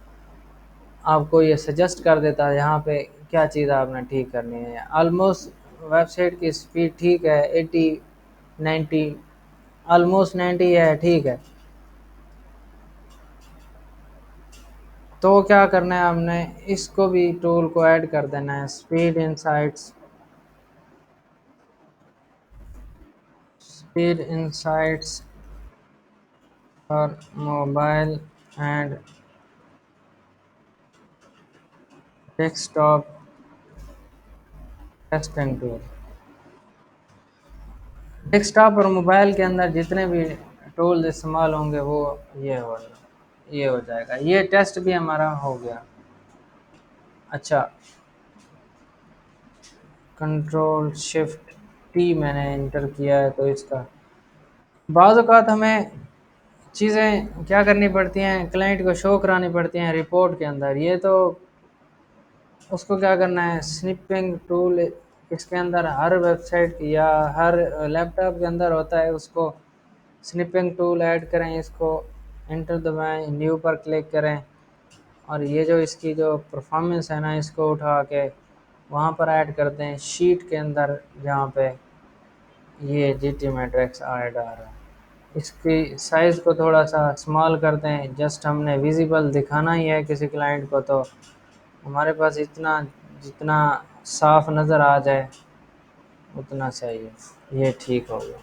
आपको ये सजेस्ट कर देता है यहाँ पे क्या चीज़ आपने ठीक करनी है। ऑलमोस्ट वेबसाइट की स्पीड ठीक है, 80, 90, ऑलमोस्ट 90 है, ठीक है। तो क्या करना है, हमने इसको भी टूल को ऐड कर देना है, speed insights, speed insights for mobile and desktop testing tool. Desktop और मोबाइल के अंदर जितने भी टूल इस्तेमाल होंगे वो ये हो जाएगा। ये टेस्ट भी हमारा हो गया। अच्छा, कंट्रोल शिफ्ट टी मैंने इंटर किया है तो इसका बाज़ औक़ात हमें चीज़ें क्या करनी पड़ती हैं, क्लाइंट को शो करानी पड़ती हैं रिपोर्ट के अंदर। ये तो उसको क्या करना है, स्निपिंग टूल इसके अंदर हर वेबसाइट या हर लैपटॉप के अंदर होता है। उसको स्निपिंग टूल ऐड करें, इसको एंटर दबाएं, न्यू पर क्लिक करें और ये जो इसकी जो परफॉर्मेंस है ना, इसको उठा के वहाँ पर ऐड कर दें शीट के अंदर, जहाँ पे ये GT मैट्रिक्स ऐड आ रहा है। इसकी साइज़ को थोड़ा सा स्मॉल कर दें, जस्ट हमने विजिबल दिखाना ही है किसी क्लाइंट को, तो हमारे पास इतना जितना साफ नज़र आ जाए उतना चाहिए। ये ठीक हो गया।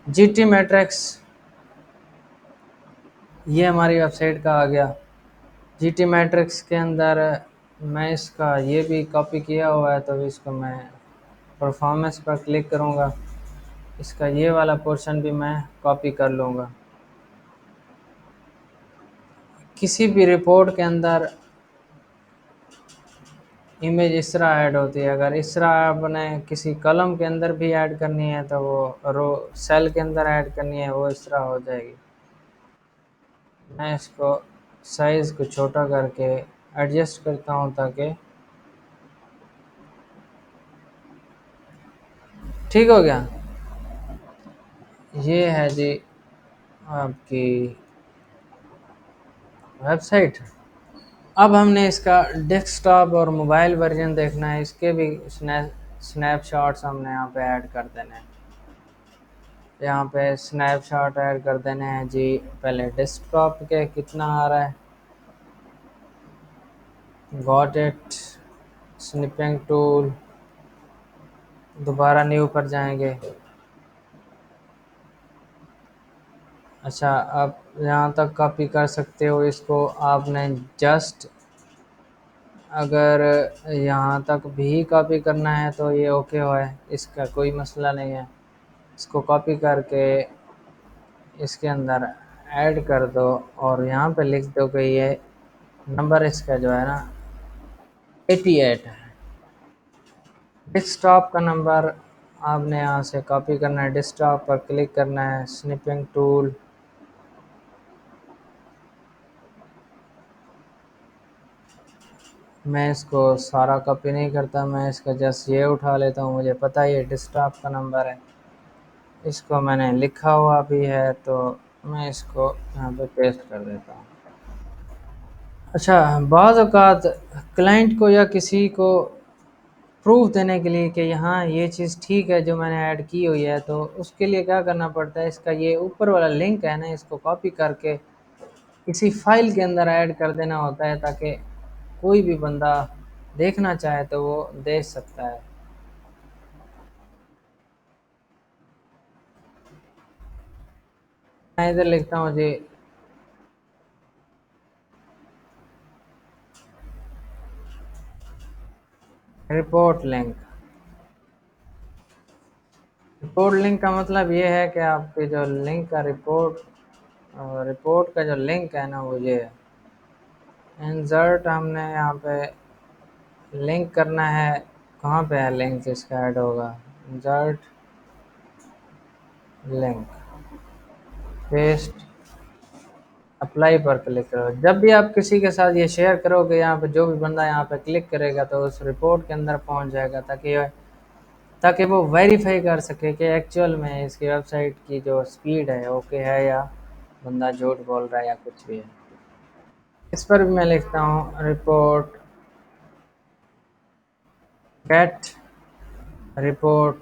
GT मैट्रिक्स ये हमारी वेबसाइट का आ गया। GT मैट्रिक्स के अंदर मैं इसका ये भी कॉपी किया हुआ है, तो इसको मैं परफॉर्मेंस पर क्लिक करूँगा, इसका ये वाला पोर्शन भी मैं कॉपी कर लूँगा। किसी भी रिपोर्ट के अंदर इमेज इस तरह ऐड होती है। अगर इस तरह आपने किसी कॉलम के अंदर भी ऐड करनी है, तो वो रो सेल के अंदर ऐड करनी है, वो इस तरह हो जाएगी। मैं इसको साइज़ को छोटा करके एडजस्ट करता हूँ ताकि ठीक हो गया। ये है जी आपकी वेबसाइट। अब हमने इसका डेस्कटॉप और मोबाइल वर्जन देखना है, इसके भी स्नैपशॉट्स हमने यहाँ पे ऐड कर देने हैं। यहाँ पे स्नैपशॉट ऐड कर देने हैं जी। पहले डेस्कटॉप के कितना आ रहा है, गॉट इट, स्निपिंग टूल, दोबारा न्यू पर जाएंगे। अच्छा, आप यहाँ तक कॉपी कर सकते हो इसको। आपने जस्ट अगर यहाँ तक भी कॉपी करना है तो ये ओके हो है, इसका कोई मसला नहीं है। इसको कॉपी करके इसके अंदर ऐड कर दो और यहाँ पे लिख दो कि ये नंबर इसका जो है ना 88 है। डेस्कटॉप का नंबर आपने यहाँ से कॉपी करना है, डेस्कटॉप पर क्लिक करना है, स्निपिंग टूल, मैं इसको सारा कॉपी नहीं करता, मैं इसका जस्ट ये उठा लेता हूँ, मुझे पता है ये डेस्कटॉप का नंबर है। इसको मैंने लिखा हुआ भी है, तो मैं इसको यहाँ पे पेस्ट कर देता हूँ। अच्छा, बाज़ औक़ात क्लाइंट को या किसी को प्रूफ देने के लिए कि यहाँ ये चीज़ ठीक है जो मैंने ऐड की हुई है, तो उसके लिए क्या करना पड़ता है, इसका ये ऊपर वाला लिंक है ना, इसको कॉपी करके किसी फाइल के अंदर ऐड कर देना होता है, ताकि कोई भी बंदा देखना चाहे तो वो देख सकता है। मैं इधर लिखता हूँ जी रिपोर्ट लिंक। रिपोर्ट लिंक का मतलब ये है कि आपके जो लिंक का रिपोर्ट का जो लिंक है ना, वो ये है। इंसर्ट हमने यहाँ पे लिंक करना है, कहाँ पे है लिंक इसका ऐड होगा, इंसर्ट लिंक, पेस्ट, अप्लाई पर क्लिक करो। जब भी आप किसी के साथ ये शेयर करोगे, यहाँ पे जो भी बंदा यहाँ पे क्लिक करेगा तो उस रिपोर्ट के अंदर पहुँच जाएगा, ताकि वो वेरीफाई कर सके कि एक्चुअल में इसकी वेबसाइट की जो स्पीड है ओके है, या बंदा झूठ बोल रहा है या कुछ भी है। इस पर भी मैं लिखता हूँ रिपोर्ट गेट रिपोर्ट,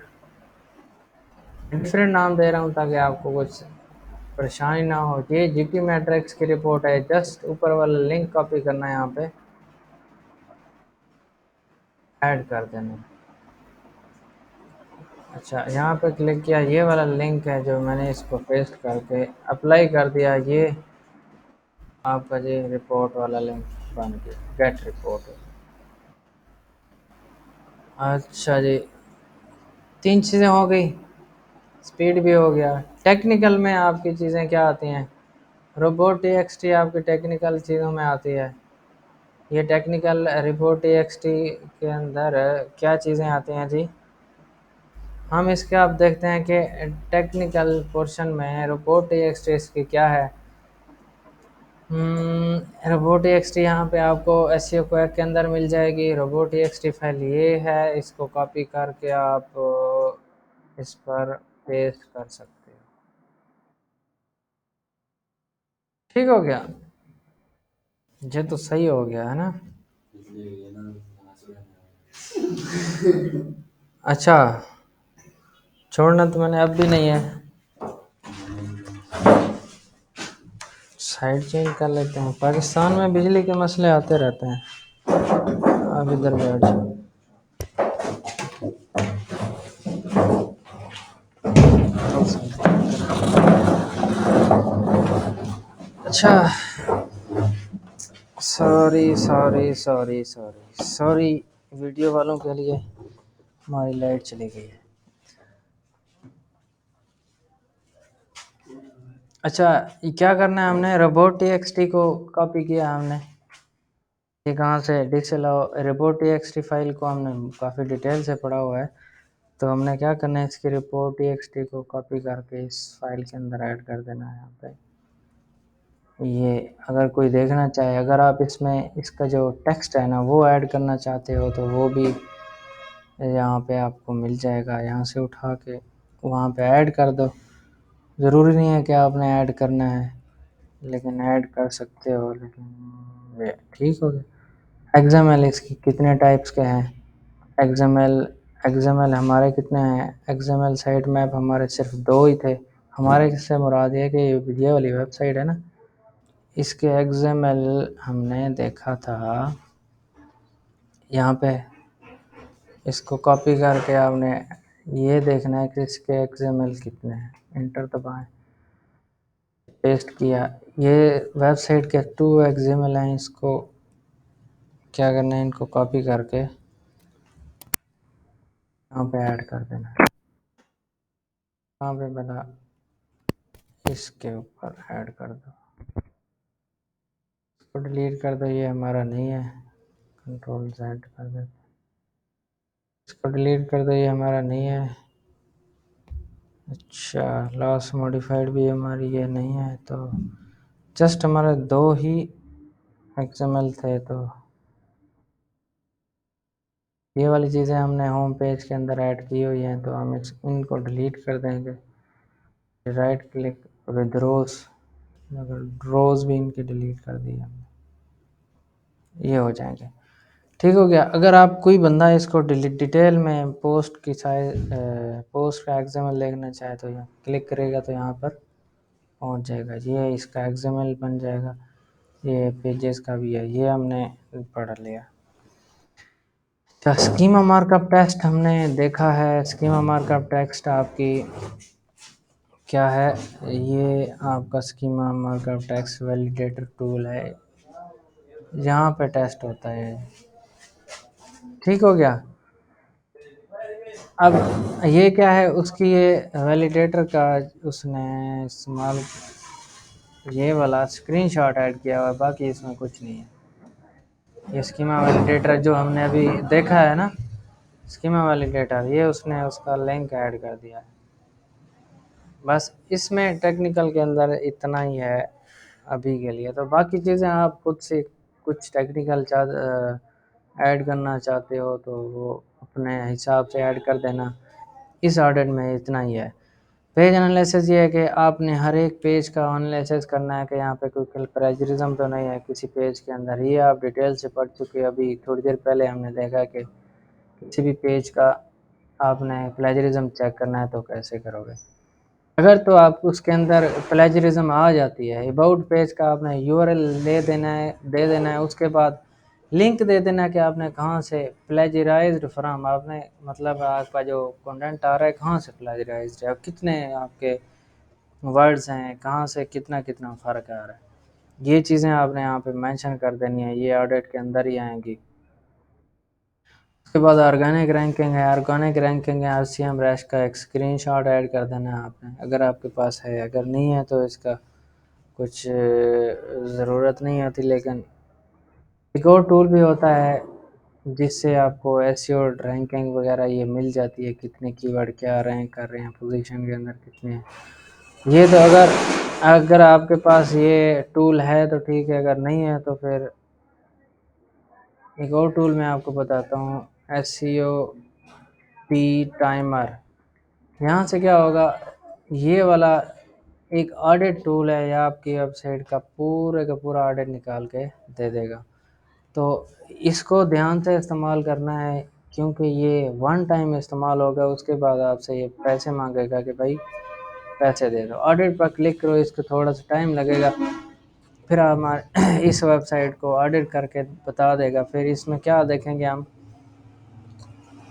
डिफरेंट नाम दे रहा हूँ ताकि आपको कुछ परेशानी ना हो। ये GT मैट्रिक्स की रिपोर्ट है, जस्ट ऊपर वाला लिंक कॉपी करना है, यहाँ पे ऐड कर देना। अच्छा, यहाँ पे क्लिक किया, ये वाला लिंक है जो मैंने इसको पेस्ट करके अप्लाई कर दिया, ये आपका ये रिपोर्ट वाला लिंक बन गया, गेट रिपोर्ट। अच्छा जी, 3 चीज़ें हो गई, स्पीड भी हो गया। टेक्निकल में आपकी चीज़ें क्या आती हैं, रोबोट TXT आपकी टेक्निकल चीज़ों में आती है। ये टेक्निकल रिपोर्ट TXT के अंदर क्या चीज़ें आती हैं जी, हम इसके आप देखते हैं कि टेक्निकल पोर्शन में रिपोर्ट TXT इसकी क्या है। रोबोट एक्सटी यहाँ पे आपको एसईओ क्वैक के अंदर मिल जाएगी। रोबोट एक्सटी फाइल ये है, इसको कॉपी करके आप इस पर पेस्ट कर सकते हो। ठीक हो गया? ये तो सही हो गया है ना? अच्छा, छोड़ना तो मैंने अब भी नहीं है। साइड चेंज कर लेते हैं। पाकिस्तान में बिजली के मसले आते रहते हैं। अब इधर बैठ जाओ। अच्छा, sorry sorry sorry sorry sorry video वालों के लिए हमारी लाइट चली गई है। अच्छा, ये क्या करना है हमने? रोबोट टी को कॉपी किया हमने। ये कहाँ से? रोबोट टी फाइल को हमने काफ़ी डिटेल से पढ़ा हुआ है। तो हमने क्या करना है, इसकी रिपोर्ट टी को कॉपी करके इस फाइल के अंदर ऐड कर देना है। यहाँ पे ये अगर कोई देखना चाहे, अगर आप इसमें इसका जो टेक्स्ट है ना वो ऐड करना चाहते हो तो वो भी यहाँ पे आपको मिल जाएगा। यहाँ से उठा के वहाँ पे ऐड कर दो। ज़रूरी नहीं है कि आपने ऐड करना है, लेकिन ऐड कर सकते हो। लेकिन ये ठीक हो गया। एक्सएमएल इसकी कितने टाइप्स के हैं? एक्सएमएल एक्सएमएल हमारे कितने हैं? एक्सएमएल साइट मैप हमारे सिर्फ 2 ही थे। हमारे से मुराद है कि ये वाली वेबसाइट है ना, इसके एक्सएमएल हमने देखा था यहाँ पे। इसको कॉपी करके आपने ये देखना है कि इसके एक्सएमएल कितने हैं। इंटर दबाएं, पेस्ट किया। ये वेबसाइट के 2 एक्सएमएल हैं। इसको क्या करना है, इनको कॉपी करके यहाँ पे ऐड कर देना है। यहाँ पे बना इसके ऊपर ऐड कर दो। इसको डिलीट कर दो, ये हमारा नहीं है। कंट्रोल Z कर दो। इसको डिलीट कर दो, ये हमारा नहीं है। अच्छा, लास्ट मॉडिफाइड भी हमारी ये नहीं है। तो जस्ट हमारे 2 ही एक्सएमएल थे। तो ये वाली चीज़ें हमने होम पेज के अंदर ऐड की हुई हैं, तो हम इनको डिलीट कर देंगे। राइट क्लिक विद रोज, अगर रोज भी इनकी डिलीट कर दी हमने, ये हो जाएंगे। ठीक हो गया। अगर आप कोई बंदा इसको डिटेल में पोस्ट की साइज पोस्ट का एक्सएमएल देखना चाहे तो यहाँ क्लिक करेगा तो यहाँ पर पहुँच जाएगा। ये इसका एक्सएमएल बन जाएगा। ये पेजेस का भी है, ये हमने पढ़ लिया। तो स्कीमा मार्कअप टेस्ट हमने देखा है। स्कीमा मार्कअप टेक्स्ट आपकी क्या है? ये आपका schema markup text validator tool है, यहाँ पे टेस्ट होता है। ठीक हो गया। अब ये क्या है, उसकी ये वैलिडेटर का उसने इस्तेमाल ये वाला स्क्रीनशॉट ऐड किया हुआ है, बाकी इसमें कुछ नहीं है। ये स्कीमा वैलिडेटर जो हमने अभी देखा है ना, स्कीमा वैलिडेटर, ये उसने उसका लिंक ऐड कर दिया है। बस इसमें टेक्निकल के अंदर इतना ही है अभी के लिए। तो बाकी चीज़ें आप खुद से कुछ टेक्निकल ऐड करना चाहते हो तो वो अपने हिसाब से ऐड कर देना। इस ऑडिट में इतना ही है। पेज एनालिसिस ये है कि आपने हर एक पेज का एनालिसिस करना है कि यहाँ पे कोई प्लेजरिज्म तो नहीं है किसी पेज के अंदर। ये आप डिटेल से पढ़ चुके हैं। अभी थोड़ी देर पहले हमने देखा कि किसी भी पेज का आपने प्लेजरिज्म चेक करना है तो कैसे करोगे। अगर तो आप उसके अंदर प्लेजरिज्म आ जाती है, अबाउट पेज का आपने यूआरएल दे देना है। उसके बाद लिंक दे देना है कि आपने कहाँ से प्लेजराइज्ड फ्रॉम, आपने मतलब आपका जो कंटेंट आ रहा है कहाँ से प्लेजराइज्ड है और कितने आपके वर्ड्स हैं, कहाँ से कितना कितना फ़र्क आ रहा है। ये चीज़ें आपने यहाँ पे मेंशन कर देनी है, ये ऑडिट के अंदर ही आएंगी। उसके बाद ऑर्गेनिक रैंकिंग है। ऑर्गेनिक रैंकिंग है, आरसीएम रैश का एक स्क्रीनशॉट ऐड कर देना है आपने, अगर आपके पास है। अगर नहीं है तो इसका कुछ ज़रूरत नहीं होती। लेकिन एक और टूल भी होता है जिससे आपको एसईओ रैंकिंग वगैरह ये मिल जाती है, कितने कीवर्ड क्या रैंक कर रहे हैं, पोजीशन के अंदर कितने हैं। ये तो अगर अगर आपके पास ये टूल है तो ठीक है, अगर नहीं है तो फिर एक और टूल मैं आपको बताता हूँ, एसईओ पी टाइमर। यहाँ से क्या होगा, ये वाला एक ऑडिट टूल है, या आपकी वेबसाइट का पूरे का पूरा ऑडिट निकाल के दे देगा। तो इसको ध्यान से इस्तेमाल करना है, क्योंकि ये वन टाइम इस्तेमाल होगा, उसके बाद आपसे ये पैसे मांगेगा कि भाई पैसे दे दो। ऑडिट पर क्लिक करो, इसको थोड़ा सा टाइम लगेगा, फिर हमारे इस वेबसाइट को ऑडिट करके बता देगा। फिर इसमें क्या देखेंगे हम,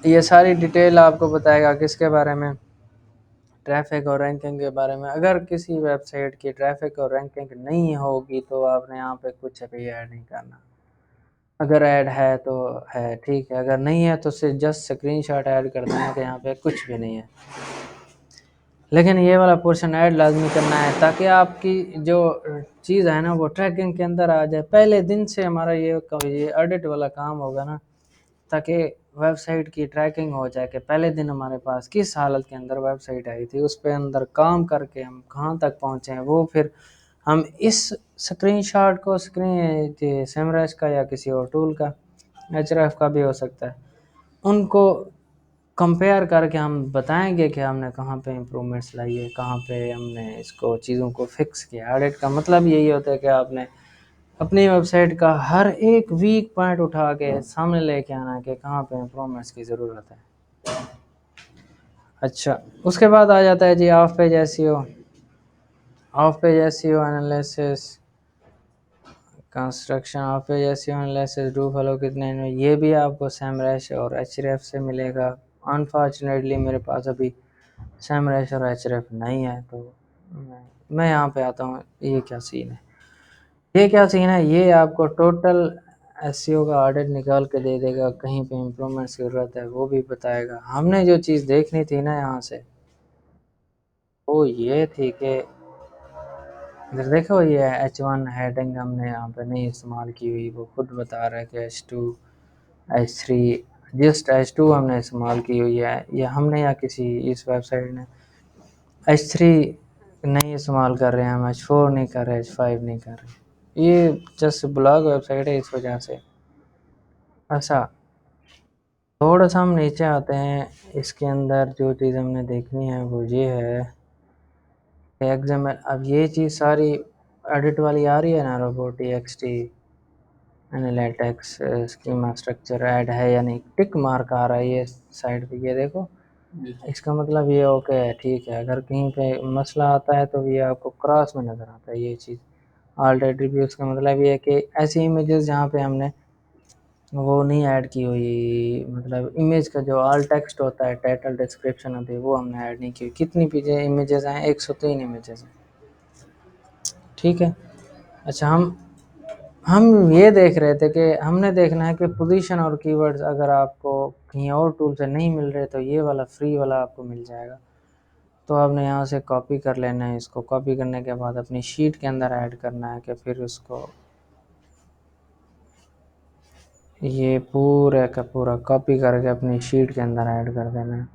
ये सारी डिटेल आपको बताएगा किसके बारे में, ट्रैफिक और रैंकिंग के बारे में। अगर किसी वेबसाइट की ट्रैफिक और रैंकिंग नहीं होगी तो आपने यहाँ पे कुछ भी ऐड नहीं करना। अगर ऐड है तो है, ठीक है, अगर नहीं है तो सिर्फ जस्ट स्क्रीनशॉट ऐड कर देना कि यहाँ पे कुछ भी नहीं है। लेकिन ये वाला पोर्शन ऐड लाजमी करना है, ताकि आपकी जो चीज़ है ना वो ट्रैकिंग के अंदर आ जाए। पहले दिन से हमारा ये ऑडिट वाला काम होगा ना, ताकि वेबसाइट की ट्रैकिंग हो जाए कि पहले दिन हमारे पास किस हालत के अंदर वेबसाइट आई थी, उस पे अंदर काम करके हम कहाँ तक पहुँचे हैं। वो फिर हम इस स्क्रीनशॉट को स्क्रीन सेमरस का या किसी और टूल का, एचआरएफ का भी हो सकता है, उनको कंपेयर करके हम बताएंगे कि हमने कहाँ पे इम्प्रूवमेंट्स लाई है, कहाँ पे हमने इसको चीज़ों को फिक्स किया। ऑडिट का मतलब यही होता है कि आपने अपनी वेबसाइट का हर एक वीक पॉइंट उठा के सामने लेके आना है कि कहाँ पे इम्प्रूवमेंट्स की ज़रूरत है। अच्छा, उसके बाद आ जाता है जी off page SEO. Off page SEO analysis, construction off page SEO analysis, do follow कितने में, ये भी आपको सैमरैश और एचरेफ से मिलेगा। अनफॉर्चुनेटली मेरे पास अभी सैमरैश और एचरेफ नहीं है, तो मैं यहाँ पे आता हूँ। ये क्या सीन है, ये क्या सीन है, ये आपको टोटल एसईओ का ऑडिट निकाल के दे देगा। कहीं पे इम्प्रूवमेंट्स की ज़रूरत है वो भी बताएगा। हमने जो चीज़ देखनी थी ना यहाँ से, वो ये थी कि इधर देखो, ये H1 हेडिंग हमने यहाँ पे नहीं इस्तेमाल की हुई, वो खुद बता रहा है कि H2 H3, जस्ट H2 हमने इस्तेमाल की हुई है। या हमने या किसी इस वेबसाइट ने H3 नहीं इस्तेमाल कर रहे हैं, हम H4 नहीं कर रहे, H5 नहीं कर रहे। ये जस्ट ब्लॉग वेबसाइट है, इस वजह से। अच्छा, थोड़ा सा हम नीचे आते हैं। इसके अंदर जो चीज़ हमने देखनी है वो ये है, एग्जाम। अब ये चीज़ सारी एडिट वाली आ रही है ना, robot XT analytics schema structure add है या नहीं, टिक मार्क आ रहा है ये साइड पे, ये देखो। इसका मतलब ये ओके है, ठीक है। अगर कहीं पे मसला आता है तो ये आपको क्रॉस में नज़र आता है ये चीज़। ऑल्ट एट्रीब्यूट्स का मतलब ये है कि ऐसी इमेजेस जहाँ पे हमने वो नहीं ऐड की हुई, मतलब इमेज का जो ऑल टेक्स्ट होता है, टाइटल डिस्क्रिप्शन होती है, वो हमने ऐड नहीं की हुई। कितनी पीछे इमेजेस हैं, 103 इमेजेस हैं, ठीक है। अच्छा, हम ये देख रहे थे कि हमने देखना है कि पोजीशन और कीवर्ड्स अगर आपको कहीं और टूल से नहीं मिल रहे तो ये वाला फ्री वाला आपको मिल जाएगा। तो आपने यहाँ से कॉपी कर लेना है। इसको कॉपी करने के बाद अपनी शीट के अंदर ऐड करना है, कि फिर उसको ये पूरा का पूरा कॉपी करके अपनी शीट के अंदर ऐड कर देना है।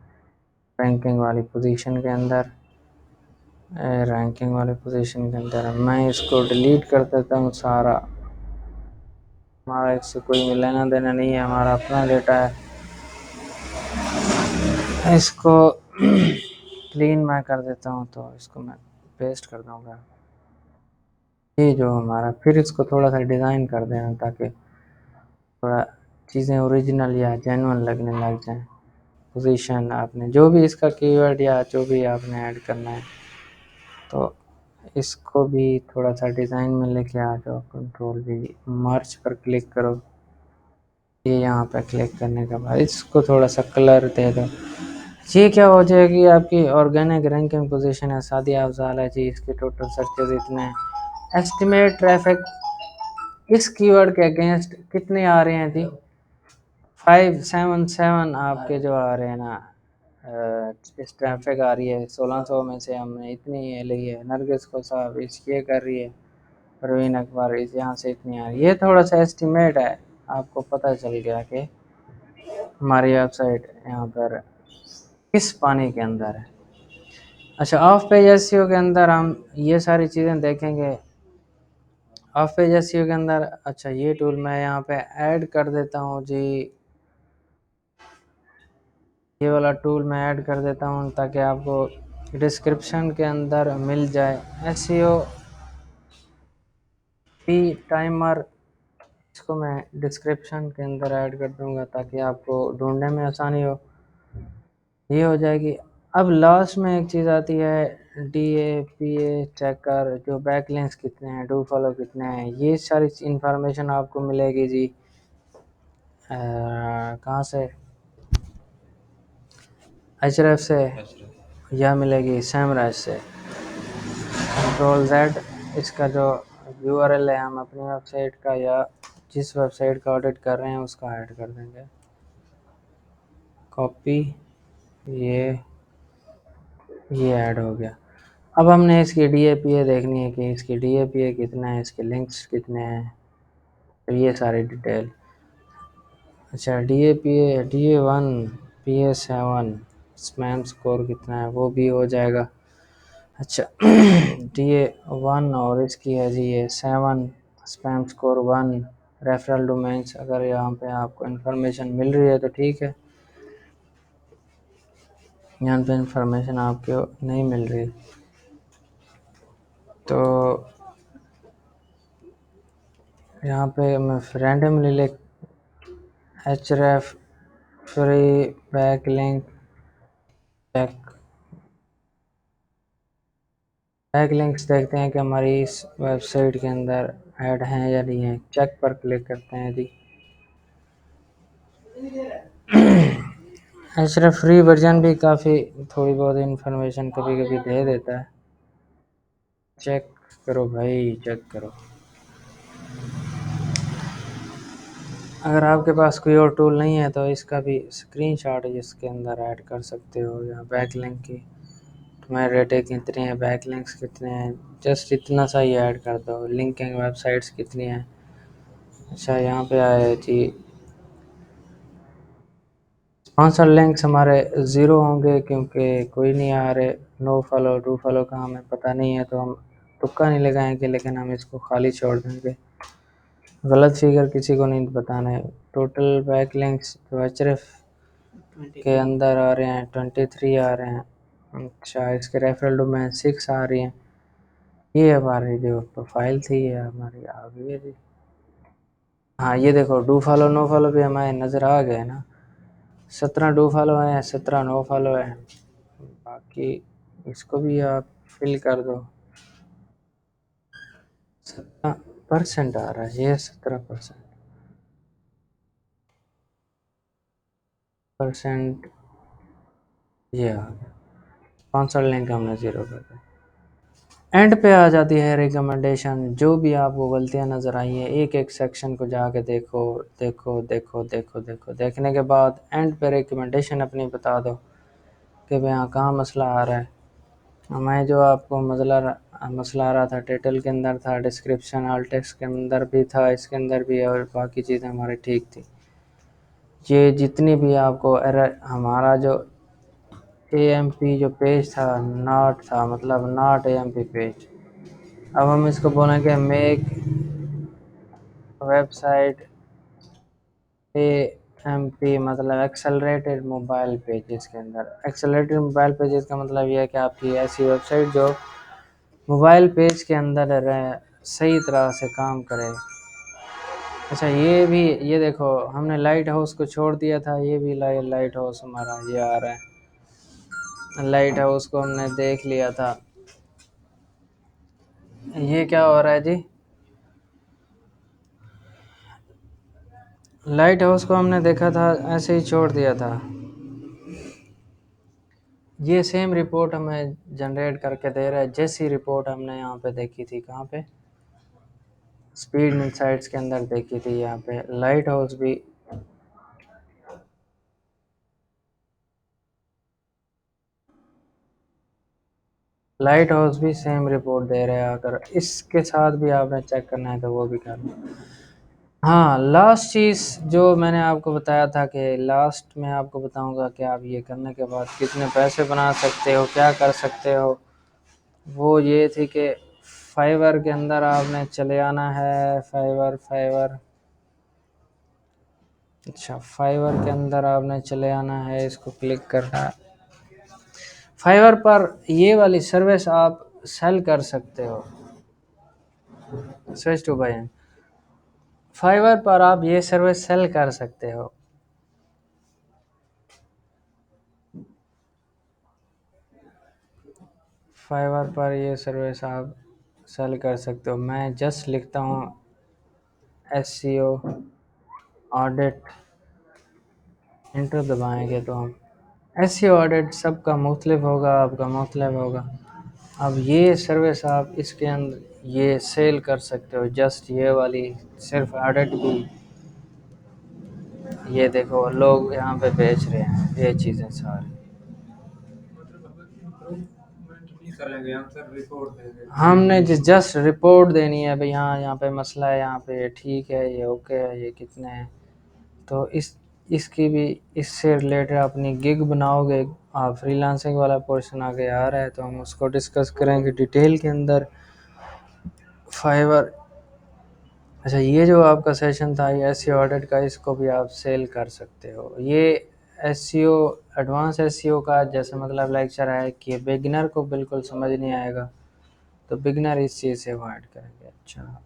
रैंकिंग वाली पोजीशन के अंदर, रैंकिंग वाली पोजीशन के अंदर मैं इसको डिलीट कर देता हूँ सारा। हमारा इससे कोई लेना देना नहीं है, हमारा अपना डेटा है। इसको क्लीन मैं कर देता हूँ, तो इसको मैं पेस्ट कर दूँगा। ये जो हमारा, फिर इसको थोड़ा सा डिज़ाइन कर देना ताकि थोड़ा चीज़ें ओरिजिनल या जेन्युइन लगने लग जाएं। पोजीशन आपने जो भी इसका कीवर्ड या जो भी आपने ऐड करना है, तो इसको भी थोड़ा सा डिज़ाइन में लेके आ जाओ। कंट्रोल भी, मर्ज पर क्लिक करो। ये यहाँ पे क्लिक करने के बाद इसको थोड़ा सा कलर दे दो। ये क्या हो जाएगी, आपकी ऑर्गेनिक रैंकिंग पोजीशन है, सादिया अफजाल है जी, इसके टोटल सर्चेज इतने हैं। एस्टिमेट ट्रैफिक, इस कीवर्ड के अगेंस्ट कितने आ रहे हैं जी, 577 आपके जो आ रहे हैं ना, इस ट्रैफिक आ रही है। 1600 में से हमने इतनी ली है। नरगिस को साहब इस ये कर रही है, परवीन अकबर इस यहाँ से इतनी आ रही है। ये थोड़ा सा एस्टिमेट है, आपको पता चल गया कि हमारी वेबसाइट यहाँ पर किस पानी के अंदर है। अच्छा, ऑफ पेज एसईओ के अंदर हम ये सारी चीज़ें देखेंगे। ऑफ पेज एसईओ के अंदर अच्छा ये टूल मैं यहाँ पे ऐड कर देता हूँ जी। ये वाला टूल मैं ऐड कर देता हूँ ताकि आपको डिस्क्रिप्शन के अंदर मिल जाए। एसईओ पी टाइमर, इसको मैं डिस्क्रिप्शन के अंदर ऐड कर दूंगा ताकि आपको ढूंढने में आसानी हो। ये हो जाएगी। अब लास्ट में एक चीज़ आती है D A P A checker, जो बैकलिंक्स कितने हैं, डू फॉलो कितने हैं, ये सारी इंफॉर्मेशन आपको मिलेगी जी। कहाँ से? एचरेफ से, या मिलेगी सैमराइज से। कंट्रोल जेड, इसका जो यूआरएल है हम अपनी वेबसाइट का या जिस वेबसाइट का ऑडिट कर रहे हैं उसका ऐड कर देंगे। कॉपी, ये ये ऐड हो गया। अब हमने इसकी डीएपीए देखनी है कि इसकी डीएपीए कितना है, इसके लिंक्स कितने हैं, तो ये सारी डिटेल। अच्छा, डीएपीए DA1 PA7 स्पैम स्कोर कितना है वो भी हो जाएगा। अच्छा DA1 और इसकी है जी ये 7, स्पैम स्कोर 1, रेफरल डोमेन्स अगर यहाँ पे आपको इन्फॉर्मेशन मिल रही है तो ठीक है, यहाँ पे इंफॉर्मेशन आपको नहीं मिल रही तो यहाँ पे मैं रैंडमली लिख href free backlink check, backlinks देखते हैं कि हमारी इस वेबसाइट के अंदर ऐड हैं या नहीं है। चेक पर क्लिक करते हैं जी। href फ्री वर्जन भी काफ़ी थोड़ी बहुत इंफॉर्मेशन कभी कभी दे देता है। चेक करो भाई, चेक करो। अगर आपके पास कोई और टूल नहीं है तो इसका भी स्क्रीनशॉट इसके अंदर ऐड कर सकते हो, या बैकलिंक की तुम्हारे रेटिंग कितनी है, बैकलिंक्स कितने हैं, जस्ट इतना सा ही ऐड कर दो। लिंकिंग वेबसाइट्स कितनी हैं। अच्छा, यहाँ पे आए जी स्पॉन्सर लिंक्स हमारे ज़ीरो होंगे क्योंकि कोई नहीं आ रहे। नो फॉलो डू फॉलो का हमें पता नहीं है तो हम तुक्का नहीं लगाएंगे, लेकिन हम इसको खाली छोड़ देंगे। गलत फिगर किसी को नहीं बताना है। टोटल बैकलिंक्स जो एचरेफ के अंदर आ रहे हैं 23 आ रहे हैं। अच्छा, इसके रेफरल डोमेन 6 आ रही हैं। ये हमारी जो प्रोफाइल थी ये हमारी आ गई है जी। हाँ, ये देखो डू फॉलो नो फॉलो भी हमारे नज़र आ गए ना। 17 डू फॉलो हैं, 17 नो फॉलो हैं। बाकी इसको भी आप फिल कर दो। 17% आ रहा है, ये 17% ये आ गया। 500 लिंक हमने ज़ीरो कर दिया। एंड पे आ जाती है रिकमेंडेशन। जो भी आपको गलतियां नज़र आई हैं एक एक सेक्शन को जाके देखो देखो देखो देखो देखो, देखने के बाद एंड पे रिकमेंडेशन अपनी बता दो कि भाई यहाँ कहाँ मसला आ रहा है। मैं जो आपको मसला आ रहा था टाइटल के अंदर था, डिस्क्रिप्शन ऑल टेक्स्ट के अंदर भी था, इसके अंदर भी, और बाकी चीज़ें हमारी ठीक थी। ये जितनी भी आपको एरर, हमारा जो AMP जो पेज था नॉट था, मतलब नॉट AMP पेज। अब हम इसको बोलेंगे मेक वेबसाइट AMP, मतलब एक्सेलरेटेड मोबाइल पेजेस के अंदर। एक्सेलरेटेड मोबाइल पेजेस का मतलब यह है कि आपकी ऐसी वेबसाइट जो मोबाइल पेज के अंदर सही तरह से काम करे। अच्छा, ये भी, ये देखो हमने लाइट हाउस को छोड़ दिया था, ये भी लाइट हाउस हमारा ये आ रहा है। लाइट हाउस को हमने देख लिया था। ये क्या हो रहा है जी? लाइट हाउस को हमने देखा था, ऐसे ही छोड़ दिया था। ये सेम रिपोर्ट हमें जनरेट करके दे रहा है जैसी रिपोर्ट हमने यहाँ पे देखी थी। कहाँ पे? स्पीड इनसाइट्स के अंदर देखी थी। यहाँ पे लाइट हाउस भी सेम रिपोर्ट दे रहा है। अगर इसके साथ भी आपने चेक करना है तो वो भी कर लो। हाँ, लास्ट चीज़ जो मैंने आपको बताया था कि लास्ट में आपको बताऊंगा कि आप ये करने के बाद कितने पैसे बना सकते हो, क्या कर सकते हो। वो ये थी कि फाइवर के अंदर आपने चले आना है। फाइवर फाइवर अच्छा, फाइवर के अंदर आपने चले आना है, इसको क्लिक करना है। फाइवर पर ये वाली सर्विस आप सेल कर सकते हो। Switch to bye. फाइवर पर आप ये सर्विस सेल कर सकते हो। फाइवर पर ये सर्विस आप सेल कर सकते हो। मैं जस्ट लिखता हूँ SEO ऑडिट, इंटर दबाएंगे तो हम SEO ऑडिट सबका मुख्तलिफ होगा, आपका मुख्तलिफ होगा। अब ये सर्विस आप इसके अंदर ये सेल कर सकते हो, जस्ट ये वाली सिर्फ ऑडिट की। ये देखो लोग यहाँ पे बेच रहे हैं ये चीज़ें सारी। हमने जस्ट रिपोर्ट देनी है भाई, हाँ यहाँ पे मसला है, यहाँ पे ये ठीक है, ये ओके है, ये कितने हैं। तो इसकी भी इससे रिलेटेड अपनी गिग बनाओगे आप। फ्रीलांसिंग वाला पोर्शन आगे आ रहा है तो हम उसको डिस्कस करेंगे डिटेल के अंदर। फाइवर अच्छा, ये जो आपका सेशन था ये एसईओ ऑडिट का, इसको भी आप सेल कर सकते हो। ये एसईओ एडवांस एसईओ का जैसे मतलब लेक्चर है कि बिगिनर को बिल्कुल समझ नहीं आएगा, तो बिगिनर इस चीज़ से अवॉइड करेंगे। अच्छा।